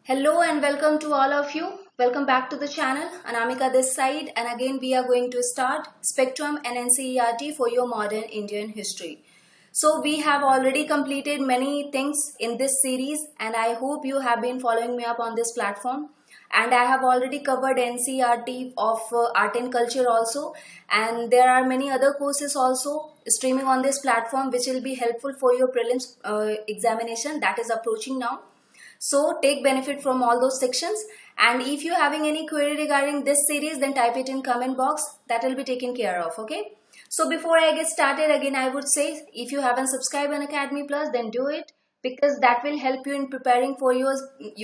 Hello and welcome to all of you. Welcome back to the channel. Anamika this side, and again we are going to start Spectrum and NCERT for your modern Indian history. So we have already completed many things in this series and I hope you have been following me up on this platform. And I have already covered NCERT of art and culture also, and there are many other courses also streaming on this platform which will be helpful for your prelims examination that is approaching now. So take benefit from all those sections, and if you having any query regarding this series, then type it in comment box. That will be taken care of. Okay. So before I get started again, I would say if you haven't subscribed on Academy Plus, then do it, because that will help you in preparing for your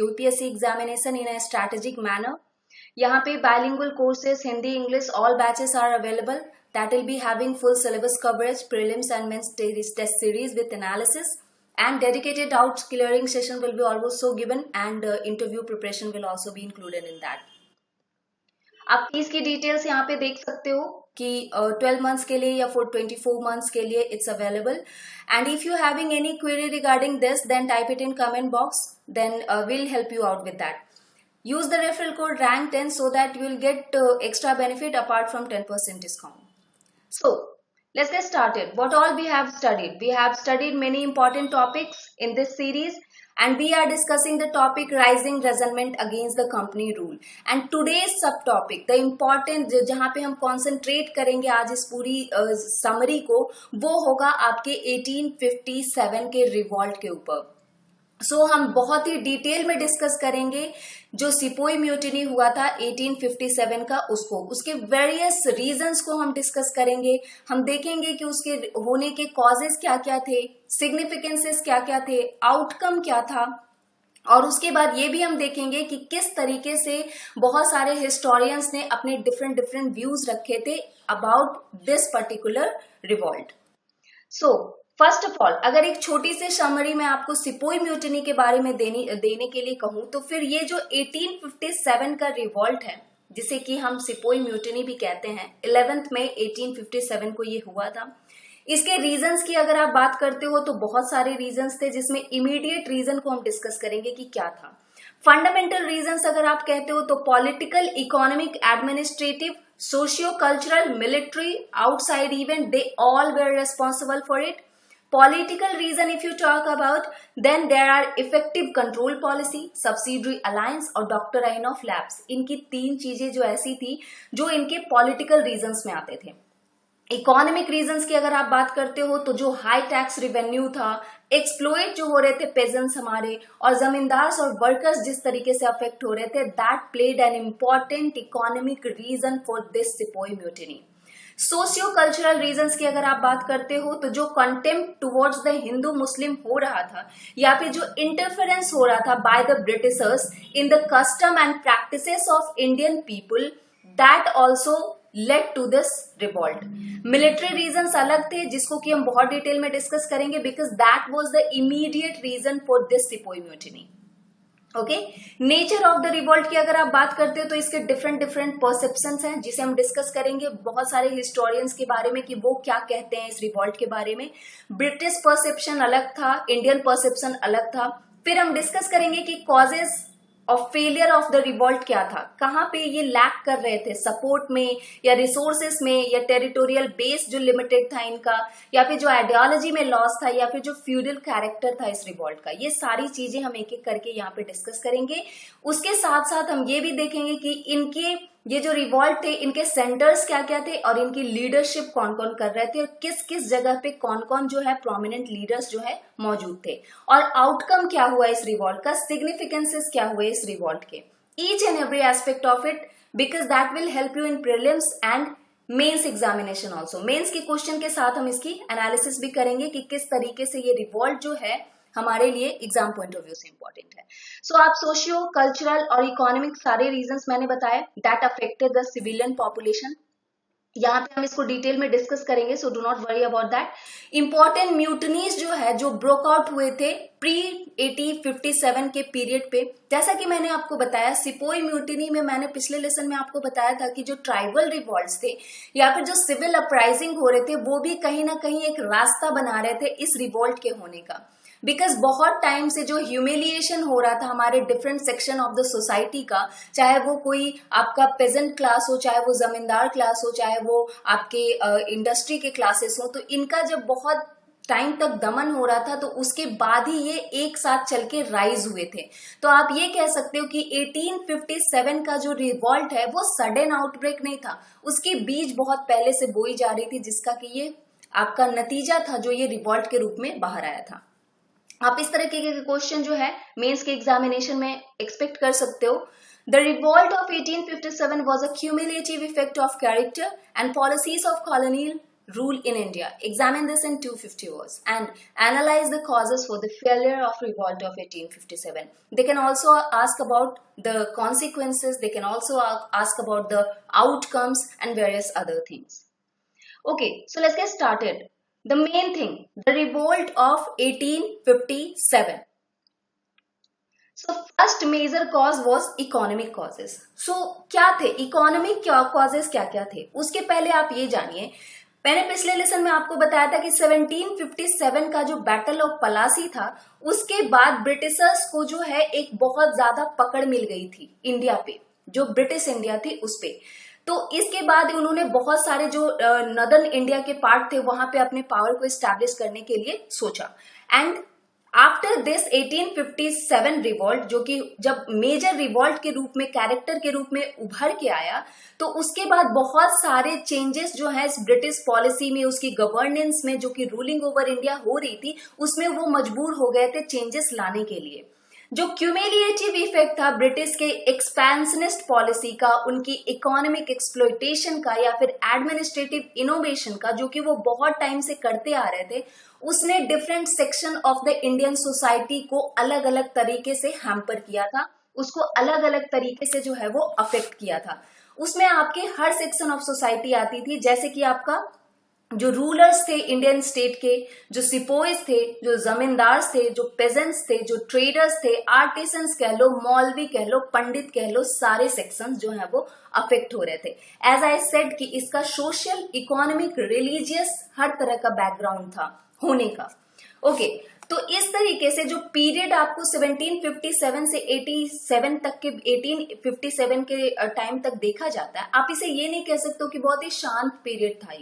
UPSC examination in a strategic manner. यहाँ पे bilingual courses Hindi English all batches are available. That will be having full syllabus coverage, prelims and mains test series with analysis, and dedicated doubts clearing session will be also given, and interview preparation will also be included in that. आप fees की details यहाँ पे देख सकते हो कि 12 months के लिए या फॉर 24 मंथ्स के लिए it's available. And if you having any query regarding this, then type it in comment box, then will help you out with that. Use the referral code RANK10 so that you will get extra benefit apart from 10% discount. So let's get started. What all we have studied? We have studied many important topics in this series, and we are discussing the topic rising resentment against the company rule. And today's subtopic, the important जहाँ पे हम concentrate करेंगे आज इस पूरी summary को, वो होगा आपके 1857 के revolt के ऊपर. सो हम बहुत ही डिटेल में डिस्कस करेंगे जो सिपोई म्यूटिनी हुआ था 1857 का, उसके वेरियस रीजंस को हम डिस्कस करेंगे. हम देखेंगे कि उसके होने के कॉजेस क्या क्या थे, सिग्निफिकेंसेस क्या क्या थे, आउटकम क्या था, और उसके बाद ये भी हम देखेंगे कि किस तरीके से बहुत सारे हिस्टोरियंस ने अपने डिफरेंट व्यूज रखे थे about this particular revolt. So first of all, अगर एक छोटी सी समरी में आपको सिपोई म्यूटिनी के बारे में देने के लिए कहूं, तो फिर ये जो 1857 का रिवॉल्ट है, जिसे कि हम सिपोई म्यूटिनी भी कहते हैं, 11 मई 1857 को ये हुआ था. इसके रीजंस की अगर आप बात करते हो तो बहुत सारे रीजंस थे, जिसमें इमीडिएट रीजन को हम डिस्कस करेंगे कि क्या था. फंडामेंटल रीजंस अगर आप कहते हो तो political, economic, administrative, socio cultural, military, outside event, they all where responsible for it. Political reason if you talk about, then there are effective control policy, subsidiary alliance और doctrine of lapse. इनकी तीन चीजें जो ऐसी थी जो इनके political reasons में आते थे. इकोनॉमिक रीजंस की अगर आप बात करते हो तो जो हाई टैक्स रिवेन्यू था, एक्सप्लोइट जो हो रहे थे पेजेंट्स हमारे, और जमींदार और वर्कर्स जिस तरीके से अफेक्ट हो रहे थे, that played an important economic reason for this sepoy mutiny. Socio cultural reasons की अगर आप बात करते हो तो जो contempt towards the Hindu Muslim हो रहा था, या फिर जो इंटरफेरेंस हो रहा था by the Britishers in the custom and practices of Indian people, that also led to this revolt. Military reasons अलग थे, जिसको कि हम बहुत डिटेल में डिस्कस करेंगे, because that was the immediate reason for this sepoy mutiny. Okay. Nature of the revolt की अगर आप बात करते हो तो इसके डिफरेंट परसेप्शंस हैं, जिसे हम डिस्कस करेंगे बहुत सारे हिस्टोरियंस के बारे में कि वो क्या कहते हैं इस रिवॉल्ट के बारे में. ब्रिटिश परसेप्शन अलग था, इंडियन परसेप्शन अलग था. फिर हम डिस्कस करेंगे कि causes of failure of the revolt क्या था, कहाँ पे ये लैक कर रहे थे, सपोर्ट में या रिसोर्सेस में, या टेरिटोरियल बेस जो लिमिटेड था इनका, या फिर जो आइडियोलॉजी में लॉस था, या फिर जो फ्यूडल कैरेक्टर था इस रिवॉल्ट का. ये सारी चीजें हम एक एक करके यहाँ पे डिस्कस करेंगे. उसके साथ साथ हम ये भी देखेंगे कि इनके ये जो रिवॉल्ट थे, इनके सेंटर्स क्या क्या थे, और इनकी लीडरशिप कौन कौन कर रहे थे, और किस किस जगह पे कौन कौन जो है प्रोमिनेंट लीडर्स जो है मौजूद थे, और आउटकम क्या हुआ इस रिवॉल्ट का, सिग्निफिकेंसेस क्या हुए इस रिवॉल्ट के, each and every aspect of it, because that will help you in prelims and mains examination also. Mains के क्वेश्चन के साथ हम इसकी एनालिसिस भी करेंगे कि किस तरीके से ये रिवॉल्ट जो है हमारे लिए एग्जाम पॉइंट ऑफ व्यू से इंपॉर्टेंट है. सो आप सोशियो कल्चरल और इकोनॉमिक सारे रीजंस मैंने बताए, that affected the civilian population. यहाँ पे हम इसको डिटेल में डिस्कस करेंगे, so do not worry about that. Important mutinies जो है जो ब्रोक आउट हुए थे प्री 1857 के पीरियड पे, जैसा कि मैंने आपको बताया सिपोई म्यूटिनी में, मैंने पिछले लेसन में आपको बताया था कि जो ट्राइबल रिवॉल्ट्स थे या फिर जो सिविल अपराइजिंग हो रहे थे, वो भी कहीं ना कहीं एक रास्ता बना रहे थे इस रिवॉल्ट के होने का. बिकॉज बहुत टाइम से जो ह्यूमिलिएशन हो रहा था हमारे different section of the society का, चाहे वो कोई आपका पेजेंट क्लास हो, चाहे वो जमींदार क्लास हो, चाहे वो आपके इंडस्ट्री के क्लासेस हो, तो इनका जब बहुत टाइम तक दमन हो रहा था तो उसके बाद ही ये एक साथ चल के राइज हुए थे। तो आप ये कह सकते हो कि 1857 का जो रिवॉल्ट है वो सडन आउटब्रेक नहीं था, उसकी बीज बहुत पहले से बोई जा रही थी, जिसका कि ये आपका नतीजा था जो ये रिवॉल्ट के रूप में बाहर आया था। आप इस तरह के क्वेश्चन जो है मेंस के एग्जामिनेशन में एक्सपेक्ट कर सकते हो। The revolt of 1857 was a cumulative effect of character and policies of colonial rule in India. Examine this in 250 words and analyze the causes for the failure of revolt of 1857. They can also ask about the consequences. They can also ask about the outcomes and various other things. Okay, so let's get started. The main thing, the revolt of 1857. So first major cause was economic causes. So क्या थे economic causes, क्या क्या थे उसके पहले आप ये जानिए। मैंने पिछले लेसन में आपको बताया था कि 1757 का जो बैटल ऑफ पलासी था उसके बाद ब्रिटिशर्स को जो है एक बहुत ज्यादा पकड़ मिल गई थी इंडिया पे, जो ब्रिटिश इंडिया थी उस पे। तो इसके बाद उन्होंने बहुत सारे जो नॉर्दर्न इंडिया के पार्ट थे वहां पे अपने पावर को एस्टैब्लिश करने के लिए सोचा। एंड आफ्टर दिस 1857 रिवॉल्ट, जो कि जब मेजर रिवॉल्ट के रूप में, कैरेक्टर के रूप में उभर के आया, तो उसके बाद बहुत सारे चेंजेस जो है ब्रिटिश पॉलिसी में, उसकी गवर्नेंस में, जो कि रूलिंग ओवर इंडिया हो रही थी उसमें वो मजबूर हो गए थे चेंजेस लाने के लिए। जो क्यूमुलेटिव इफेक्ट था ब्रिटिश के एक्सपेंशनिस्ट पॉलिसी का, उनकी इकोनॉमिक एक्सप्लॉयटेशन का या फिर एडमिनिस्ट्रेटिव इनोवेशन का, जो कि वो बहुत टाइम से करते आ रहे थे, उसने different section of the Indian society को अलग अलग तरीके से हैम्पर किया था, उसको अलग अलग तरीके से जो है वो अफेक्ट किया था। उसमें आपके हर सेक्शन ऑफ सोसाइटी आती थी, जैसे कि आपका जो रूलर्स थे इंडियन स्टेट के, जो सिपोइज थे, जो जमींदार थे, जो पेजेंट्स थे, जो ट्रेडर्स थे, आर्टिसंस कह लो, मौलवी कह लो, पंडित कह लो, सारे सेक्शंस जो है वो अफेक्ट हो रहे थे। एज आई सेड कि इसका सोशल, इकोनॉमिक, रिलीजियस हर तरह का बैकग्राउंड था होने का। ओके, तो इस तरीके से जो पीरियड आपको 1757 से 87 तक के 1857 के टाइम तक देखा जाता है, आप इसे ये नहीं कह सकते हो कि बहुत ही शांत पीरियड था।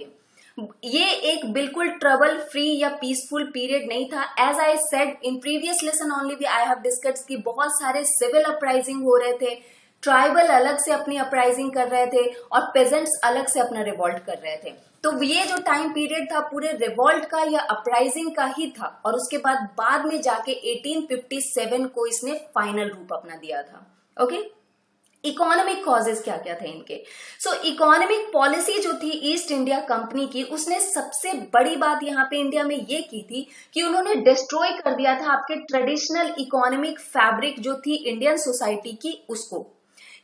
ये एक बिल्कुल ट्रबल फ्री या पीसफुल पीरियड नहीं था। As I said in previous lesson only I have discussed कि बहुत सारे सिविल अपराइजिंग हो रहे थे, ट्राइबल अलग से अपनी अपराइजिंग कर रहे थे और पेजेंट्स अलग से अपना रिवॉल्ट कर रहे थे। तो ये जो टाइम पीरियड था पूरे रिवॉल्ट का या अपराइजिंग का ही था, और उसके बाद में जाके 1857 को इसने फाइनल रूप अपना दिया था। ओके, इकोनॉमिक कॉजेज क्या क्या थे इनके। सो इकोनॉमिक पॉलिसी जो थी ईस्ट इंडिया कंपनी की, उसने सबसे बड़ी बात यहाँ पे इंडिया में ये की थी कि उन्होंने डिस्ट्रॉय कर दिया था आपके ट्रेडिशनल इकोनॉमिक फैब्रिक जो थी इंडियन सोसाइटी की, उसको।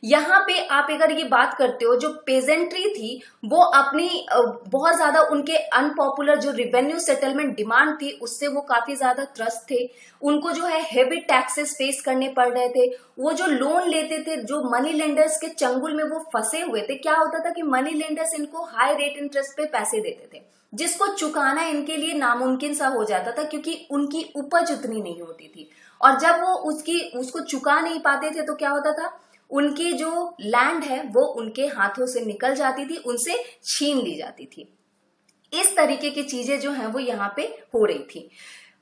यहाँ पे आप अगर ये बात करते हो, जो पेजेंट्री थी वो अपनी बहुत ज्यादा उनके अनपॉपुलर जो रिवेन्यू सेटलमेंट डिमांड थी उससे वो काफी ज्यादा त्रस्त थे। उनको जो है हेवी टैक्सेस फेस करने पड़ रहे थे। वो जो लोन लेते थे, जो मनी लेंडर्स के चंगुल में वो फंसे हुए थे, क्या होता था कि मनी लेंडर्स इनको हाई रेट इंटरेस्ट पे पैसे देते थे, जिसको चुकाना इनके लिए नामुमकिन सा हो जाता था, क्योंकि उनकी उपज उतनी नहीं होती थी। और जब वो उसको चुका नहीं पाते थे तो क्या होता था, उनकी जो लैंड है वो उनके हाथों से निकल जाती थी, उनसे छीन ली जाती थी। इस तरीके की चीजें जो हैं वो यहाँ पे हो रही थी।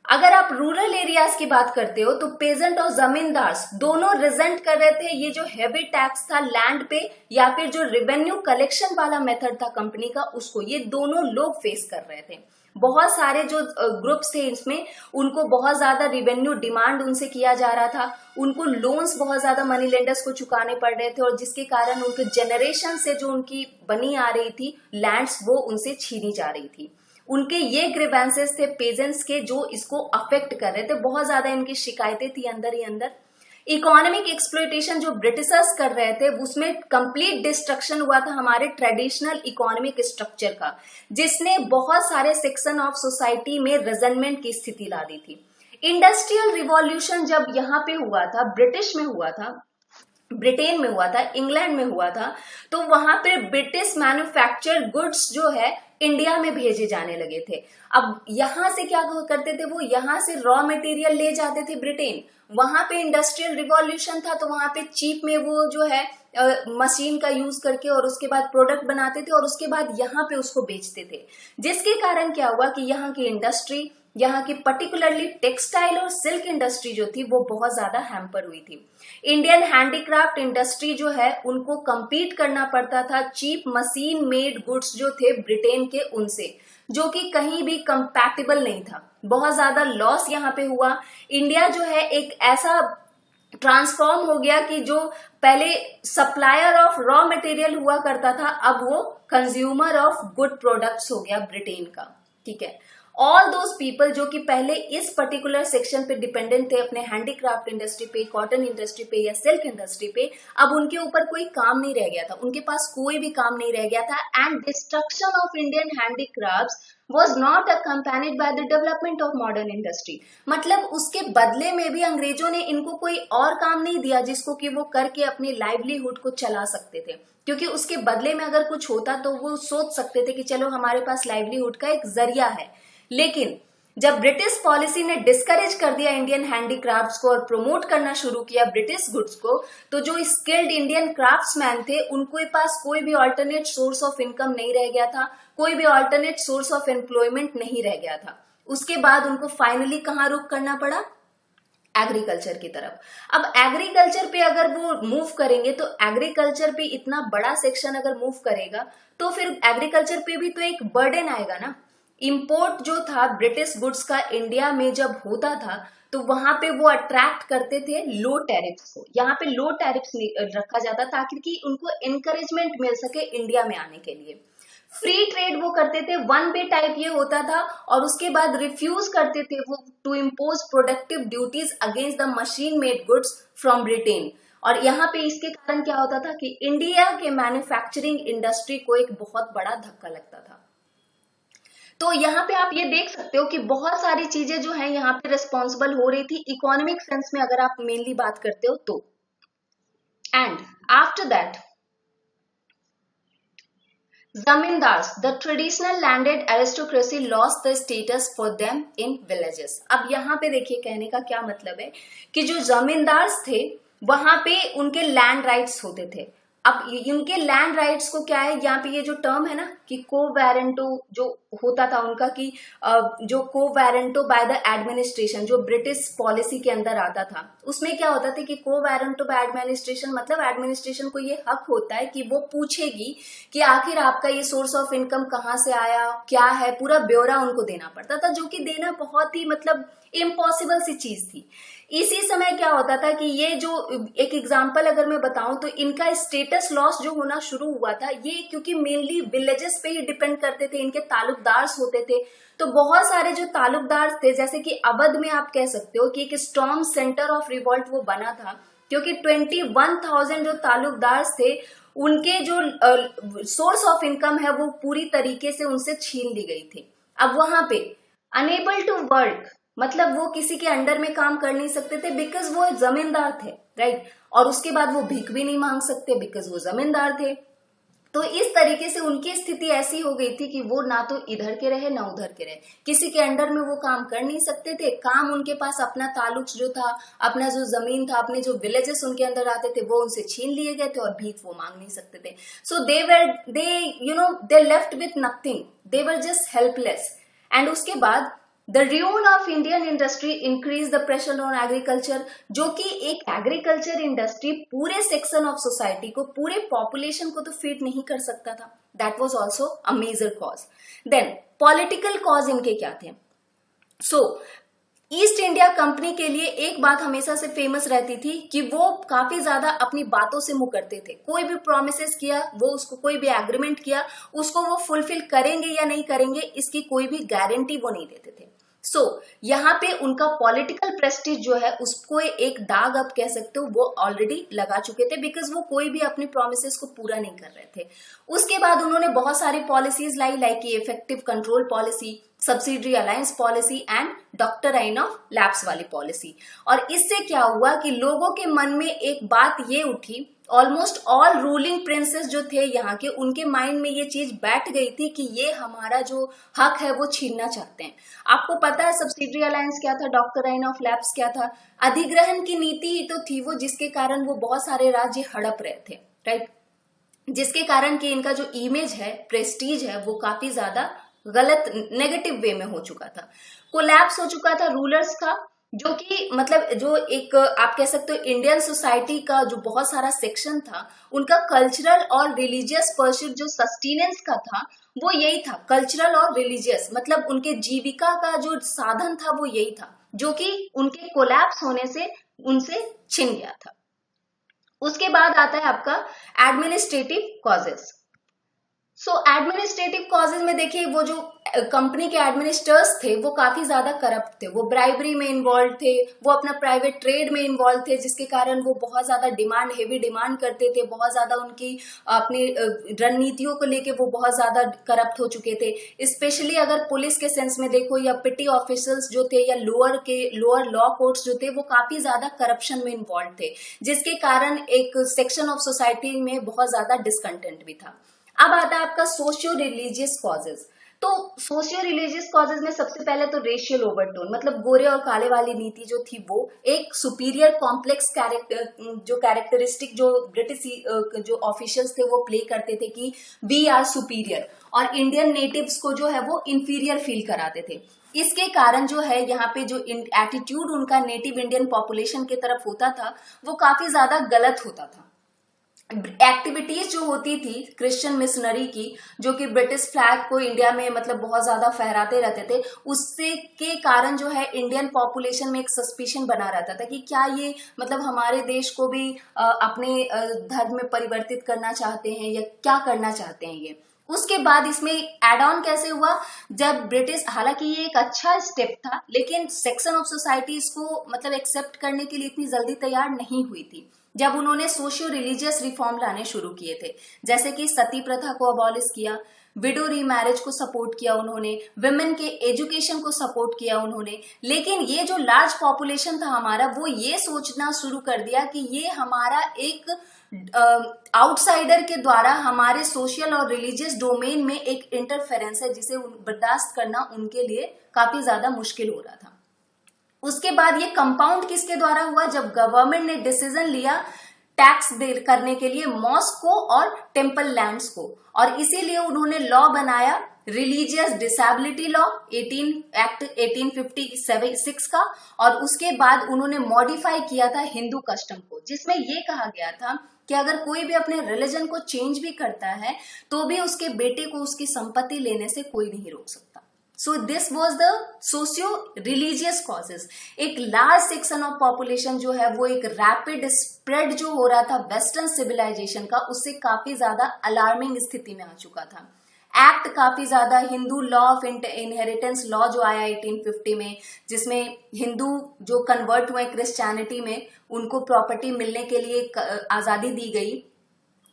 अगर आप रूरल एरियाज की बात करते हो तो पेजेंट और जमींदार दोनों रिजेंट कर रहे थे ये जो हेवी टैक्स था लैंड पे, या फिर जो रेवेन्यू कलेक्शन वाला मेथड था कंपनी का, उसको ये दोनों लोग फेस कर रहे थे। बहुत सारे जो ग्रुप्स थे इसमें, उनको बहुत ज्यादा रिवेन्यू डिमांड उनसे किया जा रहा था, उनको लोन्स बहुत ज्यादा मनी लेंडर्स को चुकाने पड़ रहे थे, और जिसके कारण उनके जनरेशन से जो उनकी बनी आ रही थी लैंड्स वो उनसे छीनी जा रही थी। उनके ये ग्रीवेंसेस थे पेजेंट्स के जो इसको अफेक्ट कर रहे थे, बहुत ज्यादा इनकी शिकायतें थी अंदर ही अंदर। इकोनॉमिक एक्सप्लॉयटेशन जो ब्रिटिशर्स कर रहे थे उसमें कंप्लीट डिस्ट्रक्शन हुआ था हमारे ट्रेडिशनल इकोनॉमिक स्ट्रक्चर का, जिसने बहुत सारे सेक्शन ऑफ सोसाइटी में रिजनमेंट की स्थिति ला दी थी। इंडस्ट्रियल रिवॉल्यूशन जब यहाँ पे हुआ था, ब्रिटिश में हुआ था, ब्रिटेन में हुआ था, इंग्लैंड में हुआ था, तो वहां पे ब्रिटिश मैन्युफैक्चर्ड गुड्स जो है इंडिया में भेजे जाने लगे थे। अब यहां से क्या करते थे, वो यहां से रॉ मटेरियल ले जाते थे ब्रिटेन, वहां पे इंडस्ट्रियल रिवॉल्यूशन था तो वहां पे चीप में वो जो है मशीन का यूज करके और उसके बाद प्रोडक्ट बनाते थे और उसके बाद यहाँ पे उसको बेचते थे, जिसके कारण क्या हुआ कि यहाँ की इंडस्ट्री, यहाँ की पर्टिकुलरली टेक्सटाइल और सिल्क इंडस्ट्री जो थी वो बहुत ज्यादा हैम्पर हुई थी। इंडियन हैंडीक्राफ्ट इंडस्ट्री जो है उनको compete करना पड़ता था चीप मशीन मेड गुड्स जो थे ब्रिटेन के उनसे, जो कि कहीं भी कंपैटिबल नहीं था। बहुत ज्यादा लॉस यहाँ पे हुआ। इंडिया जो है एक ऐसा ट्रांसफॉर्म हो गया कि जो पहले सप्लायर ऑफ रॉ मटेरियल हुआ करता था, अब वो कंज्यूमर ऑफ गुड प्रोडक्ट्स हो गया ब्रिटेन का। ठीक है, ऑल दोज पीपल जो कि पहले इस पर्टिकुलर सेक्शन पे डिपेंडेंट थे अपने हैंडीक्राफ्ट इंडस्ट्री पे, कॉटन इंडस्ट्री पे या सिल्क इंडस्ट्री पे, अब उनके ऊपर कोई काम नहीं रह गया था, उनके पास कोई भी काम नहीं रह गया था। And destruction of Indian handicrafts was not accompanied by the development of modern industry। मतलब उसके बदले में भी अंग्रेजों ने इनको कोई और काम नहीं दिया जिसको कि वो करके अपनी लाइवलीहुड को चला सकते थे, क्योंकि उसके बदले में अगर कुछ होता तो वो सोच सकते थे कि चलो हमारे पास लाइवलीहुड का एक जरिया है। लेकिन जब ब्रिटिश पॉलिसी ने डिस्करेज कर दिया इंडियन हैंडीक्राफ्ट्स को और प्रमोट करना शुरू किया ब्रिटिश गुड्स को, तो जो स्किल्ड इंडियन क्राफ्ट्समैन थे उनके पास कोई भी ऑल्टरनेट सोर्स ऑफ इनकम नहीं रह गया था, कोई भी ऑल्टरनेट सोर्स ऑफ एम्प्लॉयमेंट नहीं रह गया था। उसके बाद उनको फाइनली कहाँ रुख करना पड़ा, एग्रीकल्चर की तरफ। अब एग्रीकल्चर पे अगर वो मूव करेंगे तो एग्रीकल्चर पे इतना बड़ा सेक्शन अगर मूव करेगा तो फिर एग्रीकल्चर पे भी तो एक बर्डन आएगा ना। इंपोर्ट जो था ब्रिटिश गुड्स का इंडिया में जब होता था तो वहां पे वो अट्रैक्ट करते थे लो टैरिफ्स को, यहाँ पे लो टैरिफ्स रखा जाता ताकि कि उनको एनकरेजमेंट मिल सके इंडिया में आने के लिए। फ्री ट्रेड वो करते थे, वन वे टाइप ये होता था, और उसके बाद रिफ्यूज करते थे वो to impose productive duties against the machine made goods from Britain. और यहाँ पे इसके कारण क्या होता था कि इंडिया के मैन्युफैक्चरिंग इंडस्ट्री को एक बहुत बड़ा धक्का लगता था। तो यहाँ पे आप ये देख सकते हो कि बहुत सारी चीजें जो है यहाँ पे रिस्पॉन्सिबल हो रही थी इकोनॉमिक सेंस में अगर आप मेनली बात करते हो तो। And after that Zamindars, the traditional landed aristocracy lost the status for them in villages। अब यहाँ पे देखिए कहने का क्या मतलब है कि जो जमींदार्स थे वहां पे उनके लैंड राइट्स होते थे। अब इनके लैंड राइट्स को क्या है, यहाँ पे ये जो टर्म है ना कि कोवैरेंटो जो होता था उनका, कि जो कोवैरेंटो बाय द एडमिनिस्ट्रेशन जो ब्रिटिश पॉलिसी के अंदर आता था, उसमें क्या होता था कि कोवैरेंटो बाय एडमिनिस्ट्रेशन मतलब एडमिनिस्ट्रेशन को ये हक होता है कि वो पूछेगी कि आखिर आपका ये सोर्स ऑफ इनकम कहाँ से आया, क्या है, पूरा ब्यौरा उनको देना पड़ता था, जो कि देना बहुत ही मतलब इम्पॉसिबल सी चीज थी। इसी समय क्या होता था कि ये जो एक एग्जांपल अगर मैं बताऊं तो इनका स्टेटस लॉस जो होना शुरू हुआ था ये क्योंकि मेनली विलेजेस पे ही डिपेंड करते थे, इनके तालुकदार्स होते थे। तो बहुत सारे जो तालुकदार थे, जैसे कि अवध में आप कह सकते हो कि एक स्ट्रॉन्ग सेंटर ऑफ रिवॉल्ट वो बना था, क्योंकि 21,000 जो तालुकदार थे उनके जो सोर्स ऑफ इनकम है वो पूरी तरीके से उनसे छीन ली गई थी। अब वहां पे अनेबल टू वर्क मतलब वो किसी के अंडर में काम कर नहीं सकते थे बिकॉज वो जमींदार थे, राइट। और उसके बाद वो भीख भी नहीं मांग सकते बिकॉज वो जमींदार थे। तो इस तरीके से उनकी स्थिति ऐसी हो गई थी कि वो ना तो इधर के रहे ना उधर के रहे, किसी के अंडर में वो काम कर नहीं सकते थे। काम उनके पास अपना ताल्लुक जो था, अपना जो जमीन था, अपने जो विलेजेस उनके अंदर आते थे वो उनसे छीन लिए गए थे और भीख वो मांग नहीं सकते थे। So they left with nothing, they were just helpless. And उसके बाद the ruin of Indian industry increase the pressure on agriculture, जो कि एक एग्रीकल्चर इंडस्ट्री पूरे सेक्शन ऑफ सोसाइटी को, पूरे पॉपुलेशन को तो फीड नहीं कर सकता था। That was also a major cause. Then political cause इनके क्या थे? सो ईस्ट इंडिया कंपनी के लिए एक बात हमेशा से फेमस रहती थी कि वो काफी ज्यादा अपनी बातों से मुकरते थे। कोई भी प्रोमिसेस किया वो, उसको कोई भी एग्रीमेंट किया उसको वो फुलफिल करेंगे या नहीं करेंगे इसकी कोई भी गारंटी वो नहीं देते थे। सो यहाँ पे उनका पॉलिटिकल प्रेस्टीज जो है उसको एक दाग आप कह सकते हो वो ऑलरेडी लगा चुके थे, बिकॉज वो कोई भी अपनी प्रोमिसेस को पूरा नहीं कर रहे थे। उसके बाद उन्होंने बहुत सारी policies lie, like effective control policy, subsidiary alliance policy and doctrine of lapse वाली पॉलिसी। और इससे क्या हुआ कि लोगों के मन में एक बात ये उठी, ऑलमोस्ट ऑल रूलिंग प्रिंसेस जो थे यहाँ के, उनके माइंड में ये चीज बैठ गई थी कि ये हमारा जो हक है वो छीनना चाहते हैं। आपको पता है सब्सिडरी अलायंस क्या था, डॉक्टराइन ऑफ लैप्स क्या था? अधिग्रहण की नीति ही तो थी वो, जिसके कारण वो बहुत सारे राज्य हड़प रहे थे, राइट, जिसके कारण कि इनका जो इमेज है, प्रेस्टीज है, वो काफी ज्यादा गलत नेगेटिव वे में हो चुका था। कोलैप्स हो चुका था रूलर्स का, जो कि मतलब जो एक आप कह सकते हो इंडियन सोसाइटी का जो बहुत सारा सेक्शन था, उनका कल्चरल और रिलीजियस परस्यूट जो सस्टेनेंस का था वो यही था, कल्चरल और रिलीजियस, मतलब उनके जीविका का जो साधन था वो यही था, जो कि उनके कोलैप्स होने से उनसे छिन गया था। उसके बाद आता है आपका एडमिनिस्ट्रेटिव कॉजेस। सो एडमिनिस्ट्रेटिव कॉजेज में देखिए, वो जो कंपनी के एडमिनिस्ट्रेटर्स थे वो काफी ज्यादा करप्ट थे, वो ब्राइबरी में इन्वॉल्व थे, वो अपना प्राइवेट ट्रेड में इन्वॉल्व थे, जिसके कारण वो बहुत ज्यादा हेवी डिमांड करते थे, बहुत ज्यादा उनकी अपनी रणनीतियों को लेके वो बहुत ज्यादा करप्ट हो चुके थे। स्पेशली अगर पुलिस के सेंस में देखो, या पिटी ऑफिसर्स जो थे, या लोअर लॉ कोर्ट्स जो थे, वो काफी ज्यादा करप्शन में इन्वॉल्व थे, जिसके कारण एक सेक्शन ऑफ सोसाइटी में बहुत ज्यादा डिसकंटेंट भी था। अब आता है आपका सोशियो रिलीजियस कॉजेज। तो सोशियो रिलीजियस कॉजेज में सबसे पहले तो रेशियल ओवरटोन, मतलब गोरे और काले वाली नीति जो थी, वो एक सुपीरियर कॉम्प्लेक्स कैरेक्टरिस्टिक जो ब्रिटिश जो ऑफिशियल्स थे वो प्ले करते थे कि वी आर सुपीरियर, और इंडियन नेटिव्स को जो है वो इंफीरियर फील कराते थे। इसके कारण जो है यहाँ पे जो एटीट्यूड उनका नेटिव इंडियन पॉपुलेशन की तरफ होता था वो काफी ज्यादा गलत होता था। एक्टिविटीज जो होती थी क्रिश्चियन मिशनरी की, जो कि ब्रिटिश फ्लैग को इंडिया में मतलब बहुत ज्यादा फहराते रहते थे, उससे के कारण जो है इंडियन पॉपुलेशन में एक सस्पिशन बना रहता था कि क्या ये मतलब हमारे देश को भी अपने धर्म में परिवर्तित करना चाहते हैं या क्या करना चाहते हैं ये। उसके बाद इसमें एड ऑन कैसे हुआ, जब ब्रिटिश, हालांकि ये एक अच्छा स्टेप था, लेकिन सेक्शन ऑफ सोसाइटी इसको मतलब एक्सेप्ट करने के लिए इतनी जल्दी तैयार नहीं हुई थी। जब उन्होंने सोशियो रिलीजियस रिफॉर्म लाने शुरू किए थे, जैसे कि सती प्रथा को अबॉलिश किया, विडो रीमैरिज को सपोर्ट किया उन्होंने, विमेन के एजुकेशन को सपोर्ट किया उन्होंने, लेकिन ये जो लार्ज पॉपुलेशन था हमारा, वो ये सोचना शुरू कर दिया कि ये हमारा एक आउटसाइडर के द्वारा हमारे सोशल और रिलीजियस डोमेन में एक इंटरफेरेंस है, जिसे बर्दाश्त करना उनके लिए काफी ज्यादा मुश्किल हो रहा था। उसके बाद ये कंपाउंड किसके द्वारा हुआ, जब गवर्नमेंट ने डिसीजन लिया टैक्स करने के लिए मॉस्क को और टेम्पल लैंड्स को, और इसीलिए उन्होंने लॉ बनाया रिलीजियस डिसेबिलिटी लॉ एक्ट 1856 का, और उसके बाद उन्होंने मॉडिफाई किया था हिंदू कस्टम को, जिसमें ये कहा गया था कि अगर कोई भी अपने रिलीजन को चेंज भी करता है तो भी उसके बेटे को उसकी संपत्ति लेने से कोई नहीं रोक सकता। सो this was the socio religious causes. एक लार्ज सेक्शन ऑफ पॉपुलेशन जो है वो एक रैपिड स्प्रेड जो हो रहा था वेस्टर्न सिविलाइजेशन का, उससे काफी ज्यादा अलार्मिंग स्थिति में आ चुका था। एक्ट काफी ज्यादा, Hindu law of inheritance law जो आया 1850 में, जिसमें हिंदू जो कन्वर्ट हुए क्रिश्चियनिटी में, उनको प्रॉपर्टी मिलने के लिए आजादी दी गई।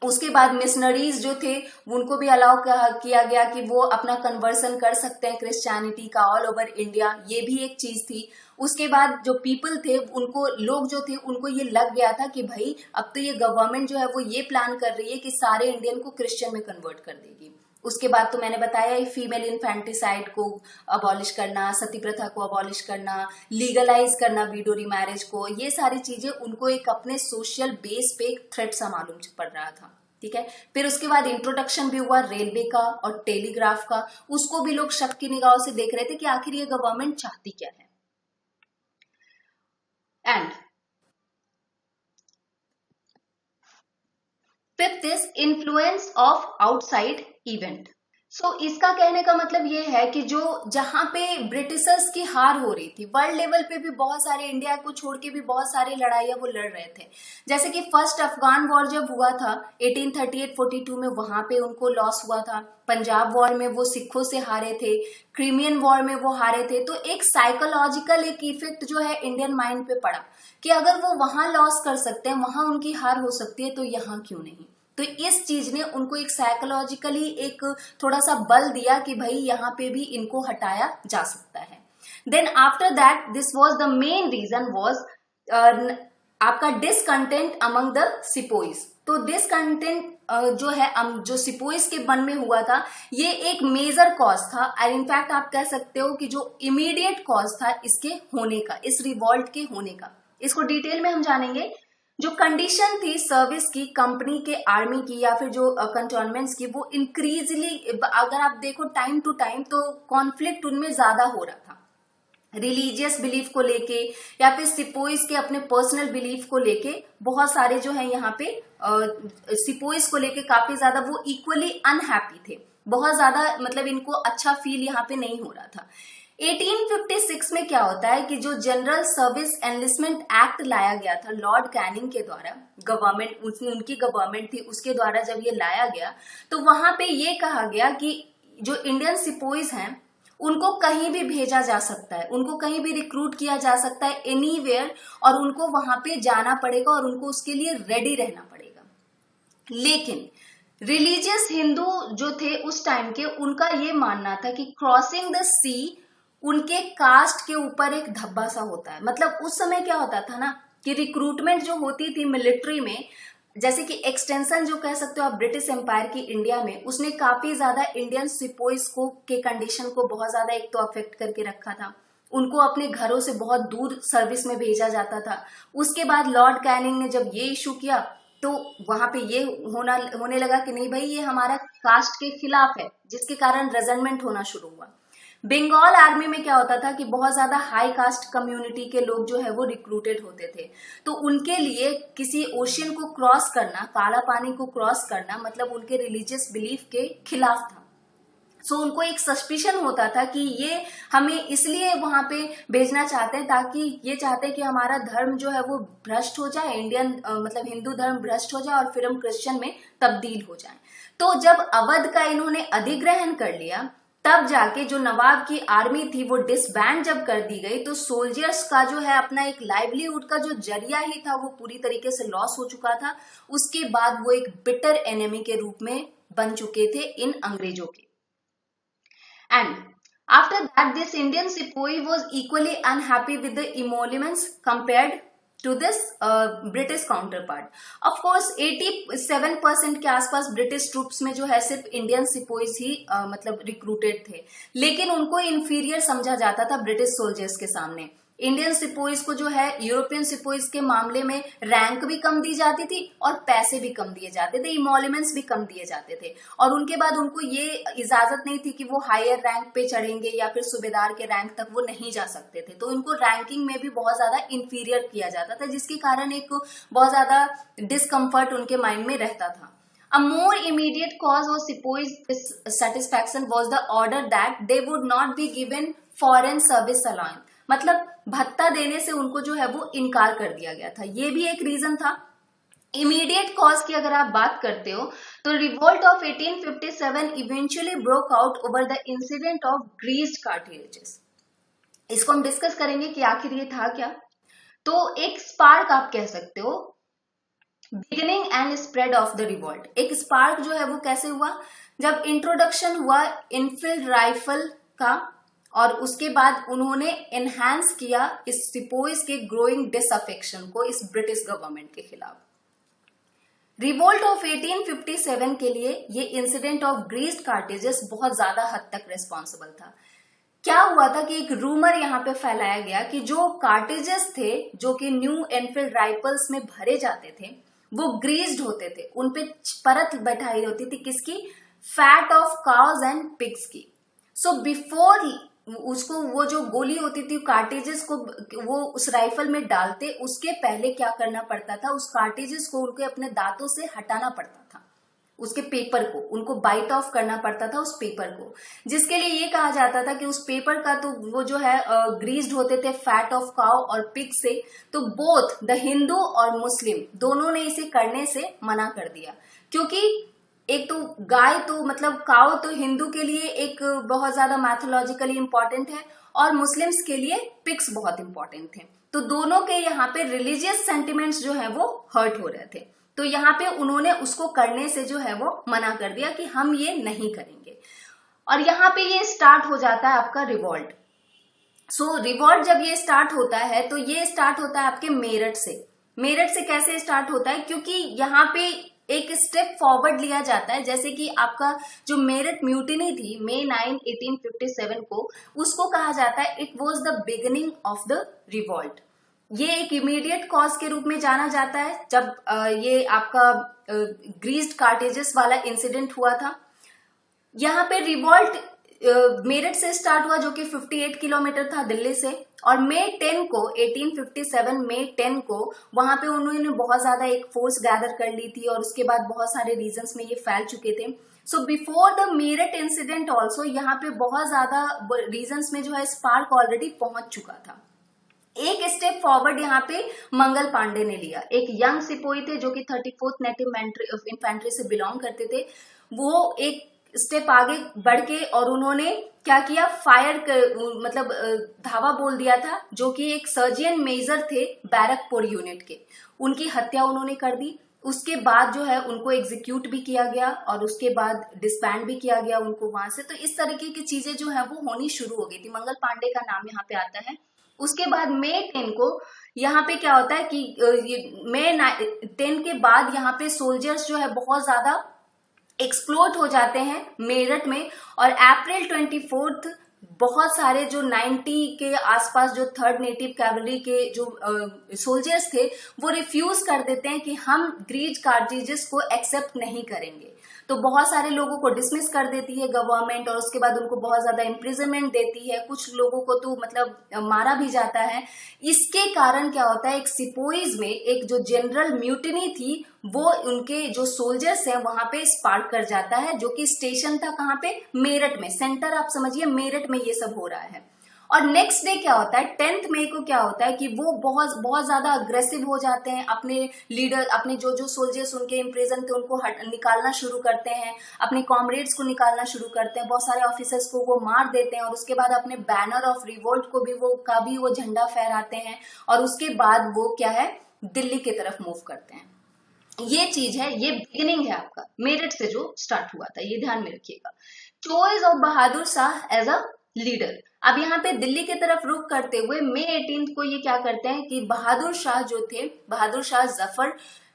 उसके बाद मिशनरीज जो थे उनको भी अलाउ किया गया कि वो अपना कन्वर्सन कर सकते हैं क्रिश्चियनिटी का ऑल ओवर इंडिया, ये भी एक चीज थी। उसके बाद जो पीपल थे, उनको लोग जो थे उनको ये लग गया था कि भाई अब तो ये गवर्नमेंट जो है वो ये प्लान कर रही है कि सारे इंडियन को क्रिश्चियन में कन्वर्ट कर देगी। उसके बाद तो मैंने बताया फीमेल इन्फेंटिसाइड को अबॉलिश करना, सती प्रथा को अबॉलिश करना, लीगलाइज करना विडो रीमैरिज को, ये सारी चीजें उनको एक अपने सोशल बेस पे एक थ्रेट सा मालूम पड़ रहा था। ठीक है, फिर उसके बाद इंट्रोडक्शन भी हुआ रेलवे का और टेलीग्राफ का, उसको भी लोग शक की निगाहों से देख रहे थे कि आखिर ये गवर्नमेंट चाहती क्या है। And fifth is influence of outside event. So इसका कहने का मतलब ये है कि जो जहां पे ब्रिटिशर्स की हार हो रही थी, वर्ल्ड लेवल पे भी बहुत सारे, इंडिया को छोड़ के भी बहुत सारी लड़ाइयां वो लड़ रहे थे। जैसे कि फर्स्ट अफगान वॉर जब हुआ था 1838-42 में, वहां पे उनको लॉस हुआ था। पंजाब वॉर में वो सिखों से हारे थे, क्रीमियन वॉर में वो हारे थे। तो एक साइकोलॉजिकल एक इफेक्ट जो है इंडियन माइंड पे पड़ा कि अगर वो वहां लॉस कर सकते हैं, वहां उनकी हार हो सकती है, तो यहाँ क्यों नहीं। तो इस चीज ने उनको एक साइकोलॉजिकली एक थोड़ा सा बल दिया कि भाई यहाँ पे भी इनको हटाया जा सकता है। Then after that this was the main reason was आपका डिसकंटेंट अमंग द सिपोइज। तो डिसकंटेंट जो है जो सिपोइज के मन में हुआ था, ये एक मेजर कॉज था और इनफैक्ट आप कह सकते हो कि जो इमीडिएट कॉज था इसके होने का, इस रिवॉल्ट के होने का। इसको डिटेल में हम जानेंगे। जो कंडीशन थी सर्विस की कंपनी के आर्मी की या फिर जो कंटोनमेंट्स की, वो इंक्रीजली अगर आप देखो टाइम टू टाइम तो कॉन्फ्लिक्ट उनमें ज्यादा हो रहा था, रिलीजियस बिलीफ को लेके या फिर सिपोइज के अपने पर्सनल बिलीफ को लेके। बहुत सारे जो है यहाँ पे सिपोइज को लेके काफी ज्यादा वो इक्वली अनहैप्पी थे, बहुत ज्यादा मतलब इनको अच्छा फील यहाँ पे नहीं हो रहा था। 1856 में क्या होता है कि जो जनरल सर्विस एनलिस्टमेंट एक्ट लाया गया था लॉर्ड कैनिंग के द्वारा, गवर्नमेंट उनकी गवर्नमेंट थी उसके द्वारा जब ये लाया गया, तो वहां पे ये कहा गया कि जो इंडियन सिपोइज हैं उनको कहीं भी भेजा जा सकता है, उनको कहीं भी रिक्रूट किया जा सकता है एनीवेयर, और उनको वहां पे जाना पड़ेगा और उनको उसके लिए रेडी रहना पड़ेगा। लेकिन रिलीजियस हिंदू जो थे उस टाइम के, उनका ये मानना था कि क्रॉसिंग द सी उनके कास्ट के ऊपर एक धब्बा सा होता है। मतलब उस समय क्या होता था ना कि रिक्रूटमेंट जो होती थी मिलिट्री में, जैसे कि एक्सटेंशन जो कह सकते हो आप ब्रिटिश एम्पायर की इंडिया में, उसने काफी ज्यादा इंडियन सिपोइज को के कंडीशन को बहुत ज्यादा एक तो अफेक्ट करके रखा था। उनको अपने घरों से बहुत दूर सर्विस में भेजा जाता था। उसके बाद लॉर्ड कैनिंग ने जब ये इशू किया तो वहां पे ये होने लगा कि नहीं भाई ये हमारा कास्ट के खिलाफ है, जिसके कारण रेजनमेंट होना शुरू हुआ। बंगाल आर्मी में क्या होता था कि बहुत ज्यादा हाई कास्ट कम्युनिटी के लोग जो है वो रिक्रूटेड होते थे, तो उनके लिए किसी ओशियन को क्रॉस करना, काला पानी को क्रॉस करना मतलब उनके रिलीजियस बिलीफ के खिलाफ था। सो उनको एक सस्पिशन होता था कि ये हमें इसलिए वहां पे भेजना चाहते हैं ताकि ये चाहते हैं कि हमारा धर्म जो है वो भ्रष्ट हो जाए, इंडियन मतलब हिंदू धर्म भ्रष्ट हो जाए और फिर हम क्रिश्चियन में तब्दील हो जाए। तो जब अवध का इन्होंने अधिग्रहण कर लिया तब जाके जो नवाब की आर्मी थी वो डिसबैंड जब कर दी गई, तो सोल्जर्स का जो है अपना एक लाइवलीहुड का जो जरिया ही था वो पूरी तरीके से लॉस हो चुका था। उसके बाद वो एक बिटर एनिमी के रूप में बन चुके थे इन अंग्रेजों के। And after that this Indian sepoy was equally unhappy with the emoluments compared to this British counterpart. Of course 87% के आसपास ब्रिटिश ट्रूप्स में जो है सिर्फ इंडियन सिपोइज ही मतलब रिक्रूटेड थे, लेकिन उनको इंफीरियर समझा जाता था ब्रिटिश सोल्जर्स के सामने। इंडियन सिपोइज को जो है यूरोपियन सिपोइज के मामले में रैंक भी कम दी जाती थी और पैसे भी कम दिए जाते थे, इमोल्यूमेंट्स भी कम दिए जाते थे, और उनके बाद उनको ये इजाजत नहीं थी कि वो हायर रैंक पे चढ़ेंगे या फिर सूबेदार के रैंक तक वो नहीं जा सकते थे। तो उनको रैंकिंग में भी बहुत ज्यादा इंफीरियर किया जाता था, जिसके कारण एक बहुत ज्यादा डिस्कम्फर्ट उनके माइंड में रहता था। A more immediate cause of sepoys dissatisfaction was the order that they would not be given foreign service allowance, मतलब भत्ता देने से उनको जो है वो इनकार कर दिया गया था। ये भी एक रीजन था। इमीडिएट कॉज की अगर आप बात करते हो तो revolt of 1857 eventually broke out over the incident of greased cartilages. इसको हम डिस्कस करेंगे कि आखिर ये था क्या। तो एक स्पार्क आप कह सकते हो, beginning and spread of the revolt. एक स्पार्क जो है वो कैसे हुआ, जब इंट्रोडक्शन हुआ इनफील्ड राइफल का, और उसके बाद उन्होंने एनहांस किया इस सिपोइज के ग्रोइंग डिसअफेक्शन को इस ब्रिटिश गवर्नमेंट के खिलाफ। रिवोल्ट ऑफ 1857 के लिए ये इंसिडेंट ऑफ ग्रीस्ड कार्टेजेस बहुत ज्यादा हद तक रिस्पॉन्सिबल था। क्या हुआ था कि एक रूमर यहाँ पे फैलाया गया कि जो कार्टेजेस थे जो कि न्यू एनफील्ड राइफल्स में भरे जाते थे वो ग्रीस्ड होते थे, उनपे परत बैठाई होती थी किसकी, fat of cows and pigs की। सो बिफोर उसको वो जो गोली होती थी कार्टेजेस को वो उस राइफल में डालते, उसके पहले क्या करना पड़ता था, उस कार्टेजेस को उनके अपने दांतों से हटाना पड़ता था, उसके पेपर को उनको बाइट ऑफ करना पड़ता था उस पेपर को, जिसके लिए ये कहा जाता था कि उस पेपर का तो वो जो है ग्रीस्ड होते थे फैट ऑफ काउ और पिग से। तो बोथ द हिंदू और मुस्लिम दोनों ने इसे करने से मना कर दिया, क्योंकि एक तो गाय तो मतलब काउ तो हिंदू के लिए एक बहुत ज्यादा मैथोलॉजिकली इंपॉर्टेंट है और मुस्लिम्स के लिए पिग्स बहुत इंपॉर्टेंट थे। तो दोनों के यहाँ पे रिलीजियस सेंटिमेंट्स जो है वो हर्ट हो रहे थे। तो यहाँ पे उन्होंने उसको करने से जो है वो मना कर दिया कि हम ये नहीं करेंगे। और यहाँ पे ये स्टार्ट हो जाता है आपका रिवॉल्ट। सो रिवॉल्ट जब ये स्टार्ट होता है तो ये स्टार्ट होता है आपके मेरठ से। मेरठ से कैसे स्टार्ट होता है, क्योंकि यहाँ पे एक स्टेप फॉरवर्ड लिया जाता है। जैसे कि आपका जो मेरठ म्यूटिनी थी May 9, 1857 को, उसको कहा जाता है it was the beginning of the revolt. ये एक इमीडिएट कॉज के रूप में जाना जाता है जब ये आपका ग्रीस्ड कार्टेजेस वाला इंसिडेंट हुआ था। यहाँ पे रिवॉल्ट मेरठ से स्टार्ट हुआ जो कि 58 किलोमीटर था दिल्ली से, और मई 10 को 1857 मई 10 को वहां पे उन्होंने बहुत ज्यादा एक फोर्स गैदर कर ली थी और उसके बाद बहुत सारे रीजन्स में ये फैल चुके थे। So before the Meerut incident also यहाँ पे बहुत ज्यादा रीजन्स में जो है स्पार्क ऑलरेडी पहुंच चुका था। एक स्टेप फॉरवर्ड यहाँ पे मंगल पांडे ने लिया। एक यंग सिपोही थे जो कि 34th नेटिव इन्फेंट्री से बिलोंग करते थे। वो एक स्टेप आगे बढ़ के और उन्होंने क्या किया, फायर मतलब धावा बोल दिया था, जो कि एक सर्जियन मेजर थे बैरकपुर यूनिट के, उनकी हत्या उन्होंने कर दी। उसके बाद जो है उनको एग्जीक्यूट भी किया गया और उसके बाद डिसबैंड भी किया गया उनको वहां से। तो इस तरीके की चीजें जो है वो होनी शुरू हो गई थी। मंगल पांडे का नाम यहाँ पे आता है। उसके बाद मई 10 को यहाँ पे क्या होता है कि मई 10 के बाद यहाँ पे सोल्जर्स जो है बहुत ज्यादा एक्सप्लोड हो जाते हैं मेरठ में, और अप्रैल 24 बहुत सारे जो 90 के आसपास जो थर्ड नेटिव कैवलरी के जो सोल्जर्स थे वो रिफ्यूज कर देते हैं कि हम ग्रीज कार्टेजेस को एक्सेप्ट नहीं करेंगे। तो बहुत सारे लोगों को डिसमिस कर देती है गवर्नमेंट और उसके बाद उनको बहुत ज्यादा इम्प्रिजनमेंट देती है। कुछ लोगों को तो मतलब मारा भी जाता है। इसके कारण क्या होता है, एक सिपोइज में एक जो जनरल म्यूटिनी थी वो उनके जो सोल्जर्स हैं वहां पे स्पार्क कर जाता है, जो कि स्टेशन था कहाँ पे, मेरठ में। सेंटर आप समझिए मेरठ में ये सब हो रहा है। और नेक्स्ट डे क्या होता है, 10 मई को क्या होता है कि वो बहुत बहुत ज्यादा अग्रेसिव हो जाते हैं। अपने लीडर, अपने जो जो सोल्जर्स उनके इम्प्रिजन थे उनको निकालना शुरू करते हैं, अपने कॉमरेड्स को निकालना शुरू करते हैं, बहुत सारे ऑफिसर्स को वो मार देते हैं और उसके बाद अपने बैनर ऑफ रिवोल्ट को भी वो झंडा फहराते हैं और उसके बाद वो क्या है, दिल्ली की तरफ मूव करते हैं। ये चीज है, ये बिगिनिंग है आपका मेरठ से जो स्टार्ट हुआ था, ये ध्यान में रखिएगा। Choice of Bahadur Shah as a leader. अब यहाँ पे दिल्ली की तरफ रुख करते हुए मई 18 को ये क्या करते हैं कि बहादुर शाह जो थे, बहादुर शाह जफर,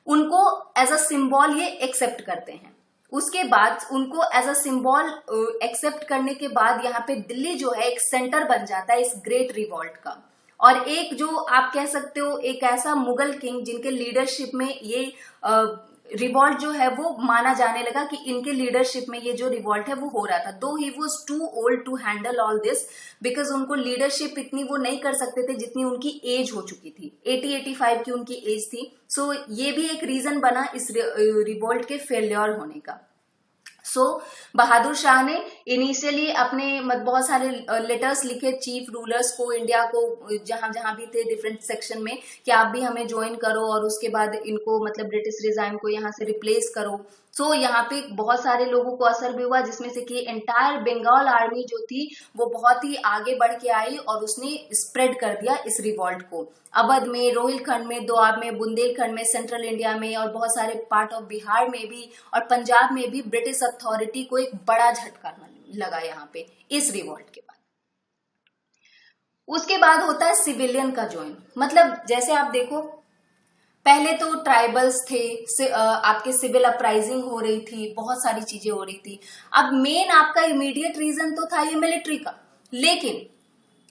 उनको एज अ सिंबल ये एक्सेप्ट करते हैं। उसके बाद उनको एज अ सिंबल एक्सेप्ट करने के बाद यहाँ पे दिल्ली जो है एक सेंटर बन जाता है इस ग्रेट रिवॉल्ट का। और एक जो आप कह सकते हो एक ऐसा मुगल किंग जिनके लीडरशिप में ये रिवॉल्ट जो है वो माना जाने लगा कि इनके लीडरशिप में ये जो रिवॉल्ट है वो हो रहा था। Though he was too old to handle all this, because उनको लीडरशिप इतनी वो नहीं कर सकते थे जितनी उनकी एज हो चुकी थी। 80-85 की उनकी एज थी। सो ये भी एक रीजन बना इस रिवॉल्ट के फेलियर होने का। बहादुर शाह ने इनिशियली अपने बहुत सारे लेटर्स लिखे चीफ रूलर्स को, इंडिया को, जहां जहां भी थे डिफरेंट सेक्शन में, कि आप भी हमें ज्वाइन करो और उसके बाद इनको मतलब ब्रिटिश रिजाइम को यहाँ से रिप्लेस करो। यहाँ पे बहुत सारे लोगों को असर भी हुआ, जिसमें से कि एंटायर बंगाल आर्मी जो थी वो बहुत ही आगे बढ़ के आई और उसने स्प्रेड कर दिया इस रिवॉल्ट को। अवध में, रोहिलखंड में, दोआब में, बुंदेलखंड में, सेंट्रल इंडिया में और बहुत सारे पार्ट ऑफ बिहार में भी और पंजाब में भी ब्रिटिश अथॉरिटी को एक बड़ा झटका लगा यहाँ पे इस रिवॉल्ट के बाद। उसके बाद होता है सिविलियन का ज्वाइन। मतलब जैसे आप देखो, पहले तो ट्राइबल्स थे, आपके सिविल अपराइजिंग हो रही थी, बहुत सारी चीजें हो रही थी। अब मेन आपका इमीडिएट रीजन तो था ये मिलिट्री का, लेकिन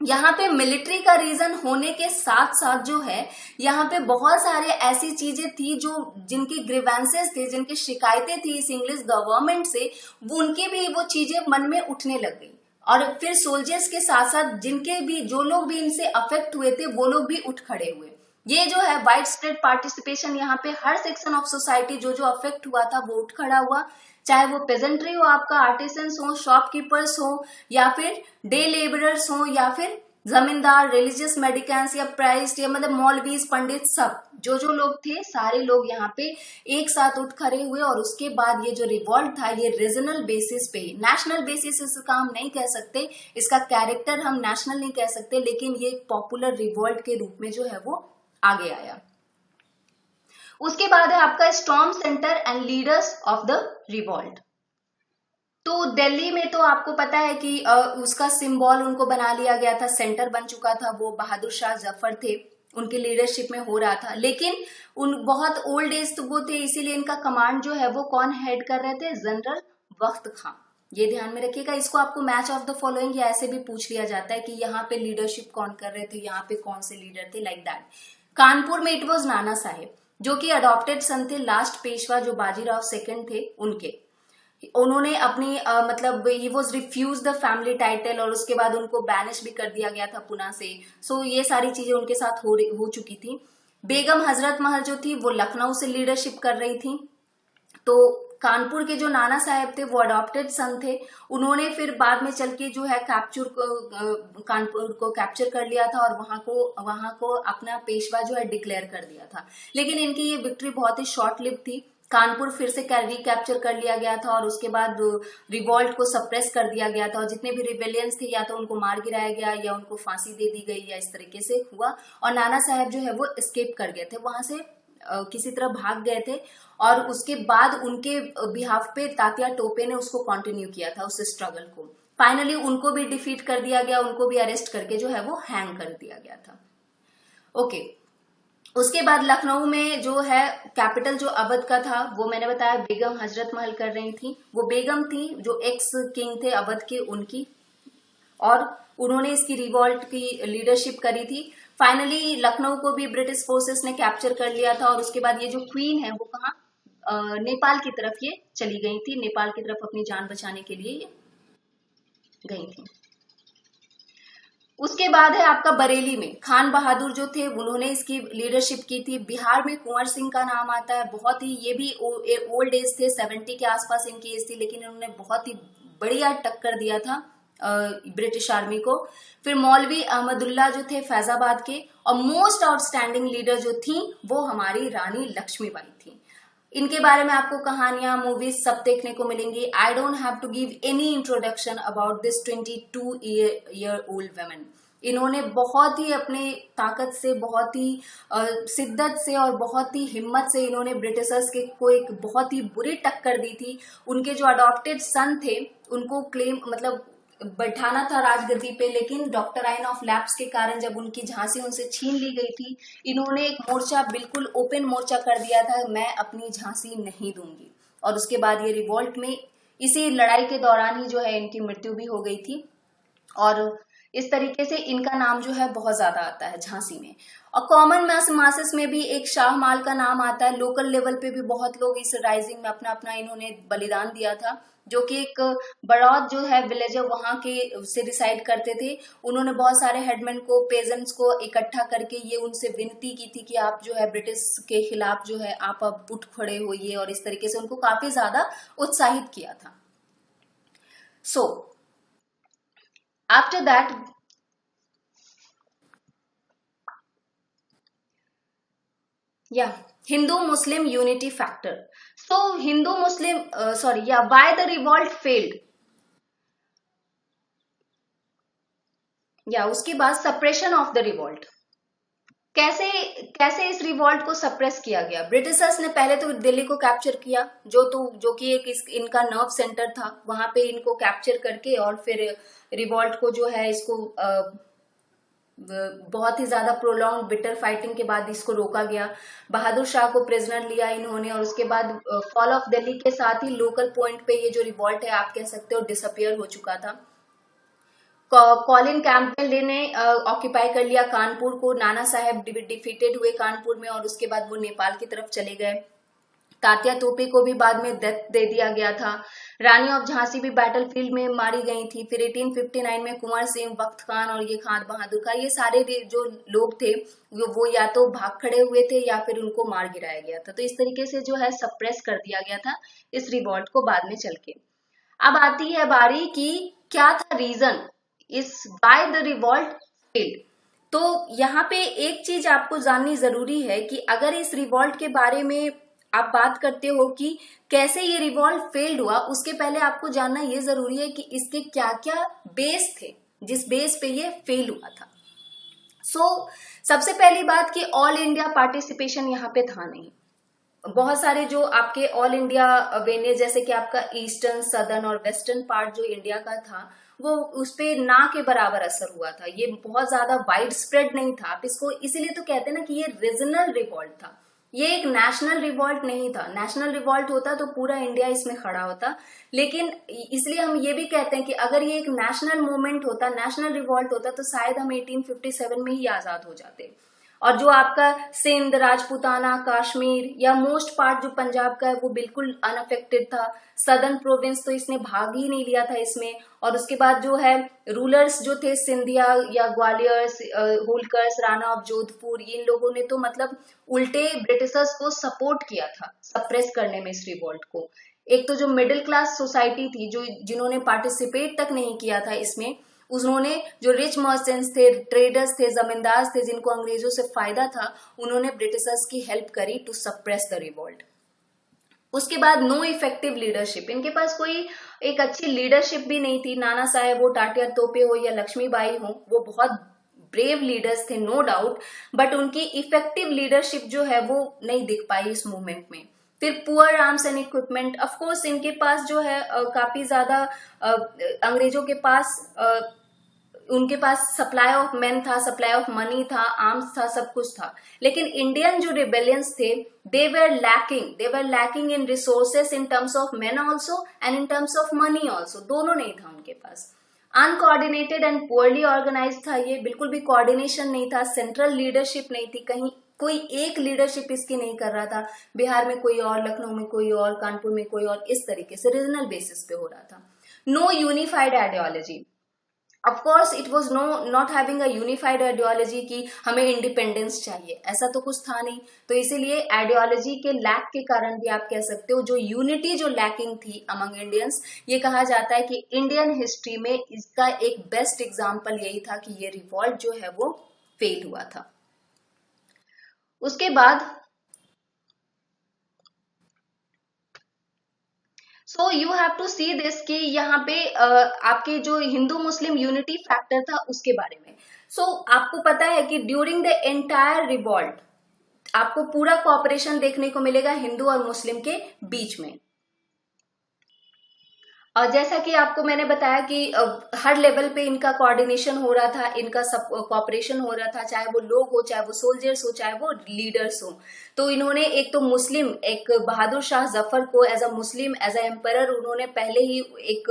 यहाँ पे मिलिट्री का रीजन होने के साथ साथ जो है यहाँ पे बहुत सारे ऐसी चीजें थी जो जिनकी ग्रीवेंसेस थे, जिनकी शिकायतें थी इस इंग्लिश गवर्नमेंट से, वो उनकी भी वो चीजें मन में उठने लग गई। और फिर सोल्जर्स के साथ साथ जिनके भी जो लोग भी इनसे अफेक्ट हुए थे वो लोग भी उठ खड़े हुए। ये जो है वाइड स्प्रेड पार्टिसिपेशन, यहाँ पे हर सेक्शन ऑफ सोसाइटी जो जो अफेक्ट हुआ था वो उठ खड़ा हुआ। चाहे वो पेजेंट्री हो, आपका आर्टिसंस हो, शॉपकीपर्स हो, या फिर डे लेबरर्स हो, या फिर जमींदार, रिलीजियस मेडिकेंस या प्राइस्ट या मतलब मौलवीज, पंडित, सब जो जो लोग थे सारे लोग यहाँ पे एक साथ उठ खड़े हुए। और उसके बाद ये जो रिवॉल्ट था ये रीजनल बेसिस पे ही, नेशनल बेसिस इसका हम नहीं कह सकते, इसका कैरेक्टर हम नेशनल नहीं कह सकते, लेकिन ये पॉपुलर रिवॉल्ट के रूप में जो है वो आगे आया। उसके बाद है आपका storm centre and leaders of the revolt. तो दिल्ली में तो आपको पता है कि उसका सिंबल उनको बना लिया गया था, सेंटर बन चुका था, वो बहादुर शाह जफर थे, उनकी लीडरशिप में हो रहा था। लेकिन उन बहुत ओल्ड एज तो वो थे, इसीलिए इनका कमांड जो है वो कौन हेड कर रहे थे, जनरल वक्त खां। ये ध्यान में रखिएगा। इसको आपको मैच ऑफ द फॉलोइंग या ऐसे भी पूछ लिया जाता है कि यहाँ पे लीडरशिप कौन कर रहे थे, यहाँ पे कौन से लीडर थे, लाइक दैट। कानपुर में इट वॉज नाना साहेब, जो कि अडॉप्टेड सन थे, लास्ट पेशवा जो बाजीराव सेकंड थे उनके। उन्होंने अपनी मतलब he was refuse the family title, और उसके बाद उनको बैनिश भी कर दिया गया था पुणे से। सो ये सारी चीजें उनके साथ हो चुकी थी। बेगम हजरत महल जो थी वो लखनऊ से लीडरशिप कर रही थी। तो कानपुर के जो नाना साहब थे वो अडॉप्टेड सन थे, उन्होंने फिर बाद में चल के जो है कानपुर को कैप्चर कर लिया था और वहां को अपना पेशवा जो है डिक्लेयर कर दिया था। लेकिन इनकी ये विक्ट्री बहुत ही शॉर्ट लिव थी। कानपुर फिर से रिकैप्चर कर लिया गया था और उसके बाद रिवॉल्ट को सप्रेस कर दिया गया था, और जितने भी रिबेलियंस थे या तो उनको मार गिराया गया या उनको फांसी दे दी गई, या इस तरीके से हुआ। और नाना साहब जो है वो एस्केप कर गए थे वहां से, किसी तरह भाग गए थे। और उसके बाद उनके बिहाफ पे तात्या टोपे ने उसको कंटिन्यू किया था, उस स्ट्रगल को। फाइनली उनको भी डिफीट कर दिया गया, उनको भी अरेस्ट करके जो है वो हैंग कर दिया गया था। ओके, उसके बाद लखनऊ में जो है कैपिटल जो अवध का था, वो मैंने बताया बेगम हजरत महल कर रही थी। वो बेगम थी जो एक्स किंग थे अवध के, उनकी, और उन्होंने इसकी रिवॉल्ट की लीडरशिप करी थी। फाइनली लखनऊ को भी ब्रिटिश फोर्सेस ने कैप्चर कर लिया था, और उसके बाद ये जो क्वीन है वो कहाँ, नेपाल की तरफ ये चली गई थी, नेपाल की तरफ अपनी जान बचाने के लिए ये गई थी। उसके बाद है आपका बरेली में खान बहादुर जो थे, उन्होंने इसकी लीडरशिप की थी। बिहार में कुंवर सिंह का नाम आता है, बहुत ही, ये भी ओल्ड एज थे, 70 के आसपास इनकी एज थी, लेकिन इन्होंने बहुत ही बढ़िया टक्कर दिया था ब्रिटिश आर्मी को। फिर मौलवी अहमदुल्ला जो थे फैजाबाद के, और मोस्ट आउटस्टैंडिंग लीडर जो थी वो हमारी रानी लक्ष्मीबाई थी। इनके बारे में आपको कहानियां, मूवीज सब देखने को मिलेंगी। I don't have to give any introduction about this 22 year old women. इन्होंने बहुत ही अपने ताकत से, बहुत ही शिद्दत से और बहुत ही हिम्मत से इन्होंने ब्रिटिशर्स के को एक बहुत ही बुरी टक्कर दी थी। उनके जो अडॉप्टेड सन थे उनको क्लेम मतलब बैठाना था राजगद्दी पे, लेकिन डॉक्टराइन ऑफ लैप्स के कारण जब उनकी झांसी उनसे छीन ली गई थी, इन्होंने एक मोर्चा, बिल्कुल ओपन मोर्चा कर दिया था, मैं अपनी झांसी नहीं दूंगी। और उसके बाद ये रिवॉल्ट में, इसी लड़ाई के दौरान ही जो है इनकी मृत्यु भी हो गई थी। और इस तरीके से इनका नाम जो है बहुत ज्यादा आता है झांसी में। और कॉमन मासेस में भी एक शाहमाल का नाम आता है। लोकल लेवल पे भी बहुत लोग इस राइजिंग में अपना अपना इन्होंने बलिदान दिया था, जो कि एक बड़ौद जो है विलेज है वहां के से डिसाइड करते थे। उन्होंने बहुत सारे हेडमैन को, पेजेंट्स को इकट्ठा करके ये उनसे विनती की थी कि आप जो है ब्रिटिश के खिलाफ जो है आप अब उठ खड़े होइए, और इस तरीके से उनको काफी ज्यादा उत्साहित किया था। So after that Hindu Muslim unity factor. So Hindu Muslim why the revolt failed. उसके बाद सप्रेशन ऑफ द रिवॉल्ट। कैसे कैसे इस रिवॉल्ट को सप्रेस किया गया। ब्रिटिशर्स ने पहले तो दिल्ली को कैप्चर किया, जो कि एक इनका नर्व सेंटर था, वहां पे इनको कैप्चर करके और फिर रिवॉल्ट को जो है इसको बहुत ही ज्यादा प्रोलॉन्ग बिटर फाइटिंग के बाद इसको रोका गया। बहादुर शाह को प्रिजनर लिया इन्होंने, और उसके बाद फॉल ऑफ दिल्ली के साथ ही लोकल पॉइंट पे ये जो रिवॉल्ट है आप कह सकते हो डिसअपियर हो चुका था। कॉलिन कैंपबेल ने ऑक्यूपाई कर लिया कानपुर को। नाना साहेब डिफीटेड हुए कानपुर में, और उसके बाद वो नेपाल की तरफ चले गए। तात्या तोपे को भी बाद में डेथ दे दिया गया था। रानी ऑफ झांसी भी बैटलफील्ड में मारी गई थी। फिर 1859 में कुंवर सिंह, वक्त खान और ये खान बहादुर खान, ये सारे जो लोग थे वो या तो भाग खड़े हुए थे या फिर उनको मार गिराया गया था। तो इस तरीके से जो है सप्रेस कर दिया गया था इस रिवॉल्ट को बाद में चल के। अब आती है बारी की क्या था रीजन इस बाय द रिवॉल्ट फेल्ड। तो यहाँ पे एक चीज आपको जाननी जरूरी है कि अगर इस रिवॉल्ट के बारे में आप बात करते हो कि कैसे ये रिवॉल्ट फेल्ड हुआ, उसके पहले आपको जानना ये जरूरी है कि इसके क्या क्या बेस थे जिस बेस पे ये फेल हुआ था। सबसे पहली बात कि ऑल इंडिया पार्टिसिपेशन यहाँ पे था नहीं। बहुत सारे जो आपके ऑल इंडिया वेन्यू, जैसे कि आपका ईस्टर्न, सदर्न और वेस्टर्न पार्ट जो इंडिया का था, वो उस पे ना के बराबर असर हुआ था। ये बहुत ज्यादा वाइड स्प्रेड नहीं था। आप इसको इसीलिए तो कहते हैं ना कि ये रीजनल रिवॉल्ट था, ये एक नेशनल रिवॉल्ट नहीं था। नेशनल रिवॉल्ट होता तो पूरा इंडिया इसमें खड़ा होता, लेकिन इसलिए हम ये भी कहते हैं कि अगर ये एक नेशनल मूवमेंट होता, नेशनल रिवॉल्ट होता, तो शायद हम 1857 में ही आजाद हो जाते। और जो आपका सिंध, राजपूताना, कश्मीर या मोस्ट पार्ट जो पंजाब का है वो बिल्कुल अनअफेक्टेड था। सदर्न प्रोविंस तो इसने भाग ही नहीं लिया था इसमें। और उसके बाद जो है रूलर्स जो थे, सिंधिया या ग्वालियर्स, होलकर्स, राणा ऑफ जोधपुर, इन लोगों ने तो मतलब उल्टे ब्रिटिशर्स को सपोर्ट किया था सप्रेस करने में इस रिवॉल्ट को। एक तो जो मिडिल क्लास सोसाइटी थी, जो जिन्होंने पार्टिसिपेट तक नहीं किया था इसमें, उन्होंने जो रिच मर्चेंट्स थे, ट्रेडर्स थे, जमींदार थे, जिनको अंग्रेजों से फायदा था, उन्होंने ब्रिटिशर्स की हेल्प करी टू सप्रेस द रिवॉल्ट। उसके बाद नो इफेक्टिव लीडरशिप, इनके पास कोई एक अच्छी लीडरशिप भी नहीं थी। नाना साहेब हो, टाटिया तोपे हो या लक्ष्मीबाई हो, वो बहुत ब्रेव लीडर्स थे नो डाउट, बट उनकी इफेक्टिव लीडरशिप जो है वो नहीं दिख पाई इस मूवमेंट में। फिर poor arms and equipment, of course इनके पास जो है काफी ज्यादा अंग्रेजों के पास उनके पास सप्लाई ऑफ मैन था, सप्लाई ऑफ मनी था, आर्म्स था, सब कुछ था। लेकिन इंडियन जो रिबेलियंस थे, they were lacking in resources in terms of man also and in terms of money also, दोनों नहीं था उनके पास। अनकोऑर्डिनेटेड एंड पुअरली ऑर्गेनाइज था ये, बिल्कुल भी कोऑर्डिनेशन नहीं था, सेंट्रल लीडरशिप नहीं थी, कहीं कोई एक लीडरशिप इसकी नहीं कर रहा था। बिहार में कोई और, लखनऊ में कोई और, कानपुर में कोई और, इस तरीके से रीजनल बेसिस पे हो रहा था। No unified ideology, of course it was not having a unified ideology कि हमें इंडिपेंडेंस चाहिए, ऐसा तो कुछ था नहीं। तो इसीलिए आइडियोलॉजी के लैक के कारण भी आप कह सकते हो, जो यूनिटी जो लैकिंग थी अमंग इंडियंस, ये कहा जाता है कि इंडियन हिस्ट्री में इसका एक बेस्ट एग्जाम्पल यही था कि ये रिवॉल्ट जो है वो फेल हुआ था। उसके बाद so you have to see this कि यहाँ पे आपके जो हिंदू मुस्लिम यूनिटी फैक्टर था उसके बारे में। आपको पता है कि ड्यूरिंग द एंटायर रिवॉल्ट आपको पूरा कोऑपरेशन देखने को मिलेगा हिंदू और मुस्लिम के बीच में। और जैसा कि आपको मैंने बताया कि हर लेवल पे इनका कोऑर्डिनेशन हो रहा था, इनका सब कोऑपरेशन हो रहा था, चाहे वो लोग हो, चाहे वो सोल्जर्स हो, चाहे वो लीडर्स हो। तो इन्होंने एक तो मुस्लिम, एक बहादुर शाह जफर को as a Muslim, as a emperor उन्होंने पहले ही एक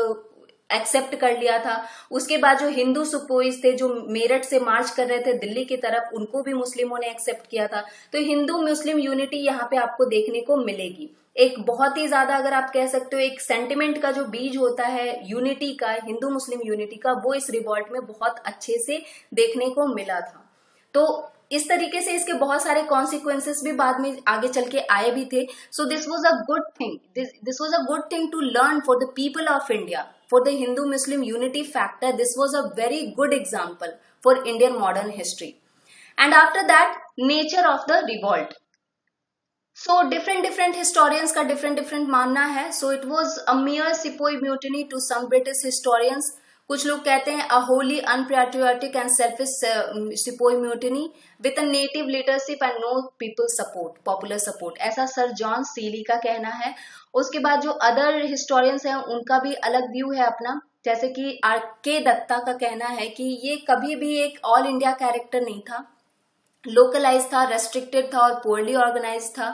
एक्सेप्ट कर लिया था। उसके बाद जो हिंदू सुपोइज थे, जो मेरठ से मार्च कर रहे थे दिल्ली की तरफ, उनको भी मुस्लिमों ने एक्सेप्ट किया था। तो हिंदू मुस्लिम यूनिटी यहाँ पे आपको देखने को मिलेगी। एक बहुत ही ज्यादा, अगर आप कह सकते हो, एक सेंटिमेंट का जो बीज होता है यूनिटी का, हिंदू मुस्लिम यूनिटी का, वो इस रिवॉल्ट में बहुत अच्छे से देखने को मिला था। तो इस तरीके से इसके बहुत सारे कॉन्सिक्वेंसेस भी बाद में आगे चल के आए भी थे। So this was a good thing, this was a good thing to learn for the people of India, for the Hindu Muslim unity factor. This was a very good example for Indian modern history. And after that, nature of the revolt. So different historians का different मानना है। So it was a mere sepoy mutiny to some British historians. कुछ लोग कहते हैं a wholly अनपैट्रियोटिक and selfish sepoy mutiny with a native leadership and no people support, popular support, ऐसा sir John Seeley का कहना है। उसके बाद जो अदर हिस्टोरियंस हैं उनका भी अलग व्यू है अपना, जैसे कि आर के दत्ता का कहना है कि ये कभी भी एक ऑल इंडिया कैरेक्टर नहीं था, लोकलाइज था, रेस्ट्रिक्टेड था और पोअरली ऑर्गेनाइज था।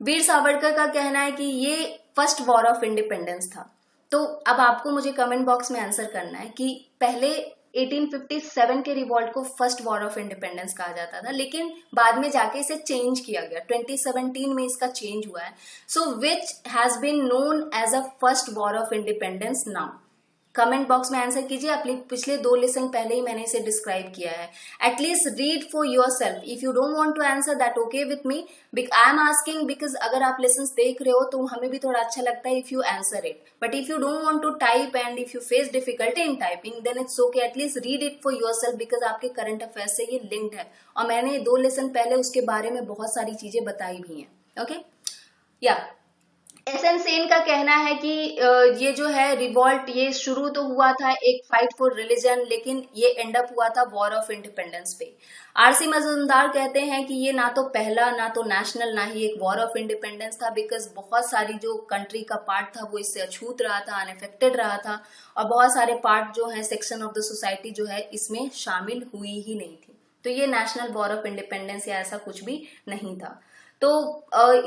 वीर सावरकर का कहना है कि ये फर्स्ट वॉर ऑफ इंडिपेंडेंस था। तो अब आपको मुझे कमेंट बॉक्स में आंसर करना है कि पहले 1857 के रिवॉल्ट को फर्स्ट वॉर ऑफ इंडिपेंडेंस कहा जाता था, लेकिन बाद में जाके इसे चेंज किया गया, 2017 में इसका चेंज हुआ है। So which has been known as a first war of independence now? Comment box में आंसर कीजिए। अपने पिछले 2 लेसन पहले ही मैंने इसे डिस्क्राइब किया है। At least read for your self. If you don't want to answer that okay with me, I am asking because अगर आप लेसन देख रहे हो तो हमें भी थोड़ा अच्छा लगता है if you answer it. But if you don't want to type and if you face difficulty in typing, then it's okay, at least read it for your self, because आपके करंट अफेयर से ये लिंक्ड है और मैंने 2 lesson पहले उसके बारे में बहुत सारी चीजें बताई भी हैं। ओके या एसएन सेन का कहना है कि ये जो है रिवॉल्ट, ये शुरू तो हुआ था एक फाइट फॉर रिलीजन, लेकिन ये एंड अप हुआ था वॉर ऑफ इंडिपेंडेंस पे। आरसी मजूमदार कहते हैं कि ये ना तो पहला, ना तो नेशनल, ना ही एक वॉर ऑफ इंडिपेंडेंस था, बिकॉज बहुत सारी जो कंट्री का पार्ट था वो इससे अछूत रहा था, अनअफेक्टेड रहा था, और बहुत सारे पार्ट जो है, सेक्शन ऑफ द सोसाइटी जो है, इसमें शामिल हुई ही नहीं थी। तो ये नेशनल वॉर ऑफ इंडिपेंडेंस या ऐसा कुछ भी नहीं था। तो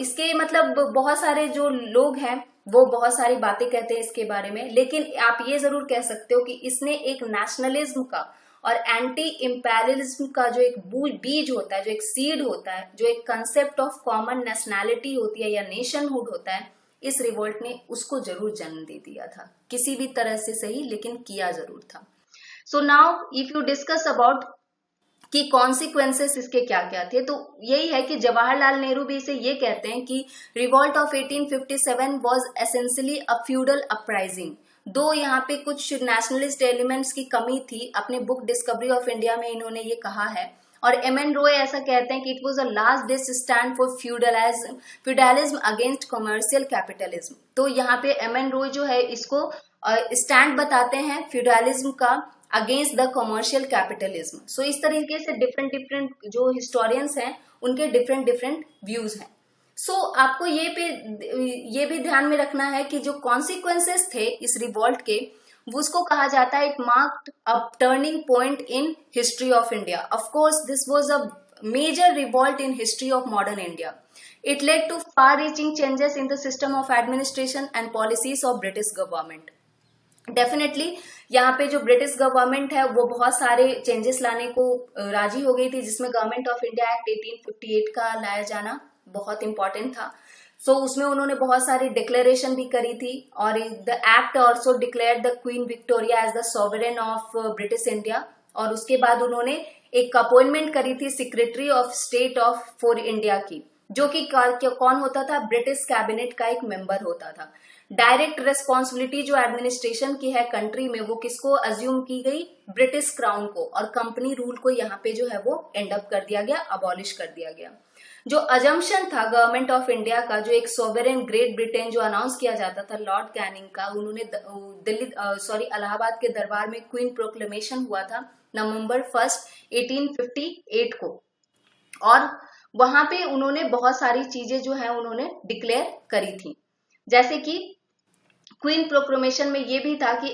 इसके मतलब बहुत सारे जो लोग हैं वो बहुत सारी बातें कहते हैं इसके बारे में, लेकिन आप ये जरूर कह सकते हो कि इसने एक नेशनलिज्म का और एंटी इंपेरियलिज्म का जो एक बीज होता है, जो एक सीड होता है, जो एक कंसेप्ट ऑफ कॉमन नेशनैलिटी होती है या नेशनहुड होता है, इस रिवोल्ट ने उसको जरूर जन्म दे दिया था, किसी भी तरह से सही, लेकिन किया जरूर था। So now if you discuss about कि कॉन्सिक्वेंसेस इसके क्या क्या थे, तो यही है कि जवाहरलाल नेहरू भी इसे ये कहते हैं कि revolt of 1857 was essentially a feudal uprising. दो यहाँ पे कुछ नेशनलिस्ट एलिमेंट्स की कमी थी, अपने बुक डिस्कवरी ऑफ इंडिया में इन्होंने ये कहा है, और एम एन रॉय ऐसा कहते हैं कि it was a last ditch stand for feudalism against commercial capitalism. तो यहाँ पे एम एन रॉय जो है इसको स्टैंड बताते हैं फ्यूडलिज्म का अगेंस्ट द कमर्शियल कैपिटलिज्म। सो इस तरीके से डिफरेंट डिफरेंट जो हिस्टोरियंस हैं उनके डिफरेंट डिफरेंट व्यूज हैं। सो आपको ये भी ध्यान में रखना है कि जो कॉन्सिक्वेंसेस थे इस रिवॉल्ट के, वो उसको कहा जाता है it marked a turning point in history of India. Of course this was a major revolt in history of modern India. It led to far-reaching changes in the system of administration and policies of British government. Definitely यहाँ पे जो British government है वो बहुत सारे changes लाने को राजी हो गई थी, जिसमें गवर्नमेंट ऑफ इंडिया एक्ट 1858 का लाया जाना बहुत इंपॉर्टेंट था। सो उसमें उन्होंने बहुत सारी डिक्लेरेशन भी करी थी, और the act also declared the queen Victoria as the sovereign of British India. और उसके बाद उन्होंने एक अपॉइंटमेंट करी थी secretary of state of for India की, जो कि कौन होता था, ब्रिटिश कैबिनेट का एक मेंबर होता था। डायरेक्ट रेस्पॉन्सिबिलिटी जो एडमिनिस्ट्रेशन की है कंट्री में, वो किसको अज्यूम की गई, ब्रिटिश क्राउन को, और कंपनी रूल को यहाँ पे जो है वो एंड अप कर दिया गया, अबॉलिश कर दिया गया। जो अजम्पशन था गवर्नमेंट ऑफ इंडिया का, जो एक सोवरेन ग्रेट ब्रिटेन जो अनाउंस किया जाता था लॉर्ड कैनिंग का, उन्होंने इलाहाबाद के दरबार में क्वीन प्रोक्लेमेशन हुआ था नवंबर 1 1858 को, और वहां पे उन्होंने बहुत सारी चीजें जो है उन्होंने डिक्लेयर करी थी। जैसे कि क्वीन प्रोक्लेमेशन में ये भी था कि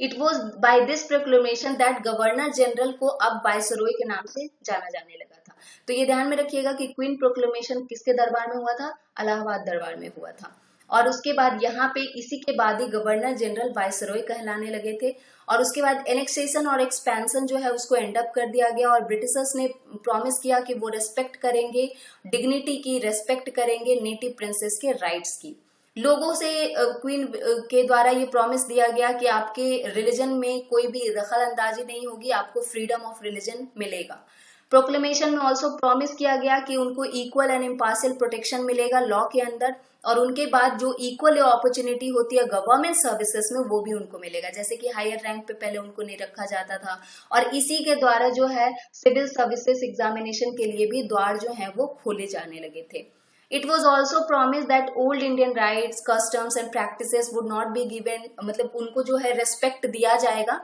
it was by this proclamation that governor general को अब वाइसरॉय के नाम से जाना जाने लगा था। तो ये ध्यान में रखिएगा कि क्वीन प्रोक्लेमेशन किसके दरबार में हुआ था, इलाहाबाद दरबार में हुआ था। और उसके बाद यहाँ पे इसी के बाद ही गवर्नर जनरल वाइसरॉय कहलाने लगे थे, और उसके बाद एनेक्सेशन और एक्सपेंशन जो है उसको एंड अप कर दिया गया, और ब्रिटिशर्स ने प्रॉमिस किया कि वो रेस्पेक्ट करेंगे डिग्निटी की, रेस्पेक्ट करेंगे नेटिव प्रिंसेस के राइट्स की। लोगों से क्वीन के द्वारा ये प्रॉमिस दिया गया कि आपके रिलीजन में कोई भी दखल अंदाजी नहीं होगी, आपको फ्रीडम ऑफ रिलीजन मिलेगा। प्रोक्लेमेशन में ऑल्सो प्रॉमिस किया गया कि उनको इक्वल एंड इम्पार्शियल प्रोटेक्शन मिलेगा लॉ के अंदर, और उनके बाद जो इक्वल अपॉर्चुनिटी होती है गवर्नमेंट सर्विसेज में वो भी उनको मिलेगा, जैसे कि हायर रैंक पे पहले उनको नहीं रखा जाता था। और इसी के द्वारा जो है सिविल सर्विसेज एग्जामिनेशन के लिए भी द्वार जो है वो खोले जाने लगे थे। It was also promised that old Indian rights, customs and practices would not be given, मतलब उनको जो है रेस्पेक्ट दिया जाएगा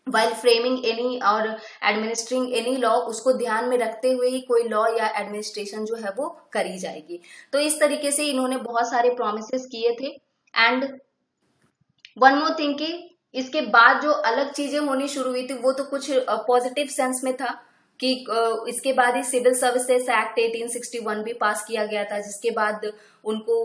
while framing any और administering any law, उसको ध्यान में रखते हुए ही कोई लॉ या एडमिनिस्ट्रेशन जो है वो करी जाएगी। तो इस तरीके से इन्होंने बहुत सारे प्रोमिसेस किए थे। एंड वन मोर थिंग कि इसके बाद जो अलग चीजें होनी शुरू हुई थी वो तो कुछ पॉजिटिव सेंस में था कि इसके बाद ही सिविल सर्विसेज एक्ट 1861 भी पास किया गया था, जिसके बाद उनको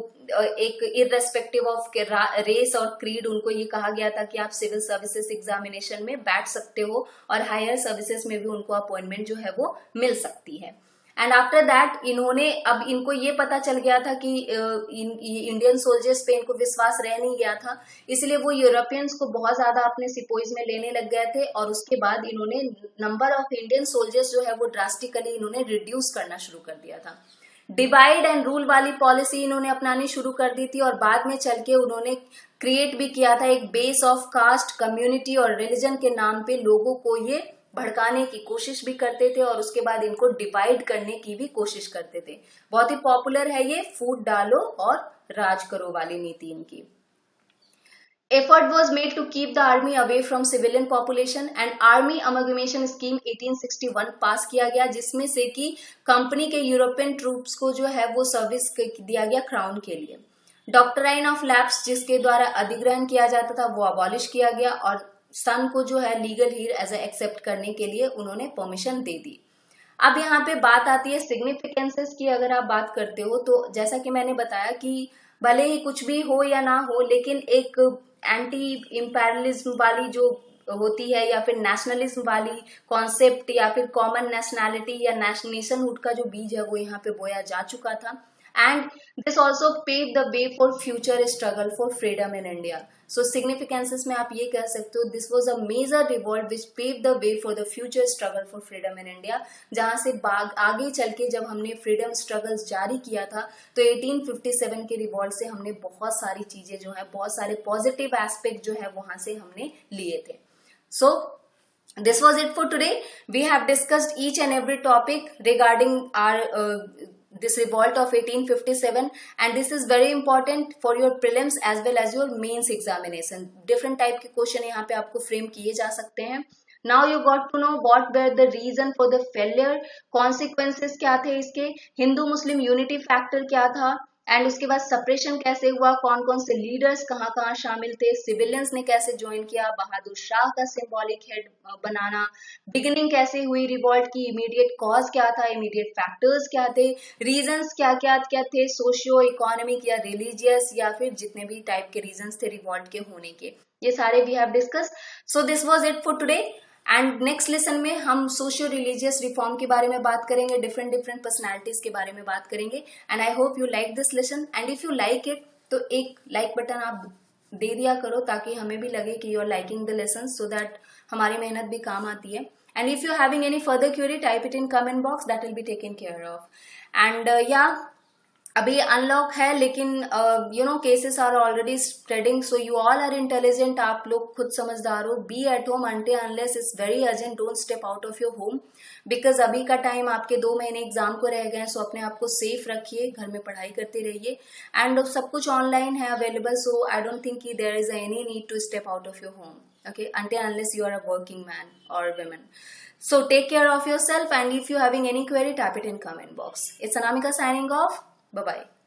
एक इररेस्पेक्टिव ऑफ रेस और क्रीड उनको ये कहा गया था कि आप सिविल सर्विसेज एग्जामिनेशन में बैठ सकते हो, और हायर सर्विसेज में भी उनको अपॉइंटमेंट जो है वो मिल सकती है। एंड आफ्टर दैट इन्होंने, अब इनको ये पता चल गया था कि इंडियन सोल्जर्स पे इनको विश्वास रह नहीं गया था, इसलिए वो यूरोपियंस को बहुत ज्यादा अपने सिपोइज में लेने लग गए थे, और उसके बाद इन्होंने नंबर ऑफ इंडियन सोल्जर्स जो है वो ड्रास्टिकली इन्होंने रिड्यूस करना शुरू कर दिया था। डिवाइड एंड रूल वाली पॉलिसी इन्होंने अपनानी शुरू कर दी थी, और बाद में चल के उन्होंने क्रिएट भी किया था एक बेस ऑफ कास्ट, कम्युनिटी और रिलीजन के नाम पे लोगों को ये भड़काने की कोशिश भी करते थे और उसके बाद इनको डिवाइड करने की भी कोशिश करते थे। बहुत ही पॉपुलर है ये फूट डालो और राज करो वाली नीति इनकी। Effort was made to keep the army away from civilian population and Army Amalgamation Scheme 1861 पास किया गया, जिसमें से कि कंपनी के यूरोपियन ट्रूप्स को जो है वो सर्विस दिया गया क्राउन के लिए। डॉक्ट्राइन ऑफ लैप्स, जिसके द्वारा अधिग्रहण किया जाता था, वो अबॉलिश किया गया और सन को जो है लीगल हीर एज एक्सेप्ट करने के लिए उन्होंने परमिशन दे दी। अब यहाँ पे बात आती है सिग्निफिकेंसेस की। अगर आप बात करते हो तो जैसा कि मैंने बताया कि भले ही कुछ भी हो या ना हो, लेकिन एक एंटी इम्पेरियलिज्म वाली जो होती है या फिर नेशनलिज्म वाली कॉन्सेप्ट या फिर कॉमन नेशनैलिटी या नेशनहुड का जो बीज है वो यहाँ पे बोया जा चुका था। And this also pave the way for future struggle for freedom in India. So significances में आप ये कह सकते हो this was a major revolt which pave the way for the future struggle for freedom in India, जहां से आगे चल के जब हमने फ्रीडम स्ट्रगल्स जारी किया था तो 1857 के रिवॉल्ट से हमने बहुत सारी चीजें जो है, बहुत सारे पॉजिटिव एस्पेक्ट जो है वहां से हमने लिए थे। So this was it for today. We have discussed each and every topic regarding our this revolt of 1857 and this is very important for your prelims as well as your mains examination. Different type के question यहाँ पे आपको frame किए जा सकते हैं। Now you got to know what were the reason for the failure, consequences क्या थे इसके, हिंदू मुस्लिम यूनिटी फैक्टर क्या था, एंड उसके बाद सप्रेशन कैसे हुआ, कौन कौन से लीडर्स कहाँ कहाँ शामिल थे, सिविलियंस ने कैसे ज्वाइन किया, बहादुर शाह का सिंबॉलिक हेड बनाना, बिगिनिंग कैसे हुई रिवॉल्ट की, इमीडिएट कॉज क्या था, इमीडिएट फैक्टर्स क्या थे, रीजंस क्या क्या क्या थे, सोशियो इकोनॉमिक या रिलीजियस या फिर जितने भी टाइप के रीजंस थे रिवॉल्ट के होने के, ये सारे we have discuss. So this was it for today and next lesson में हम सोशियो रिलीजियस रिफॉर्म के बारे में बात करेंगे, डिफरेंट डिफरेंट पर्सनालिटीज के बारे में बात करेंगे। And I hope you like this lesson and if you like it तो एक लाइक बटन आप दे दिया करो ताकि हमें भी लगे कि you are liking the lesson, so that हमारी मेहनत भी काम आती है। And if you having any further query type it in comment box, that will be taken care of. And या अभी अनलॉक है लेकिन you know cases are already spreading, so you all are intelligent, आप लोग खुद समझदार हो। Be at home until unless it's very urgent, don't step out of your home because अभी का टाइम आपके 2 महीने एग्जाम को रह गए हैं। सो अपने आप को सेफ रखिए, घर में पढ़ाई करते रहिए एंड सब कुछ ऑनलाइन है available, so I don't think कि there is any need to step out of your home, okay, until unless you are a working man or woman. So take care of yourself and if you having any query type it in comment box. It's Anamika signing off. Bye bye.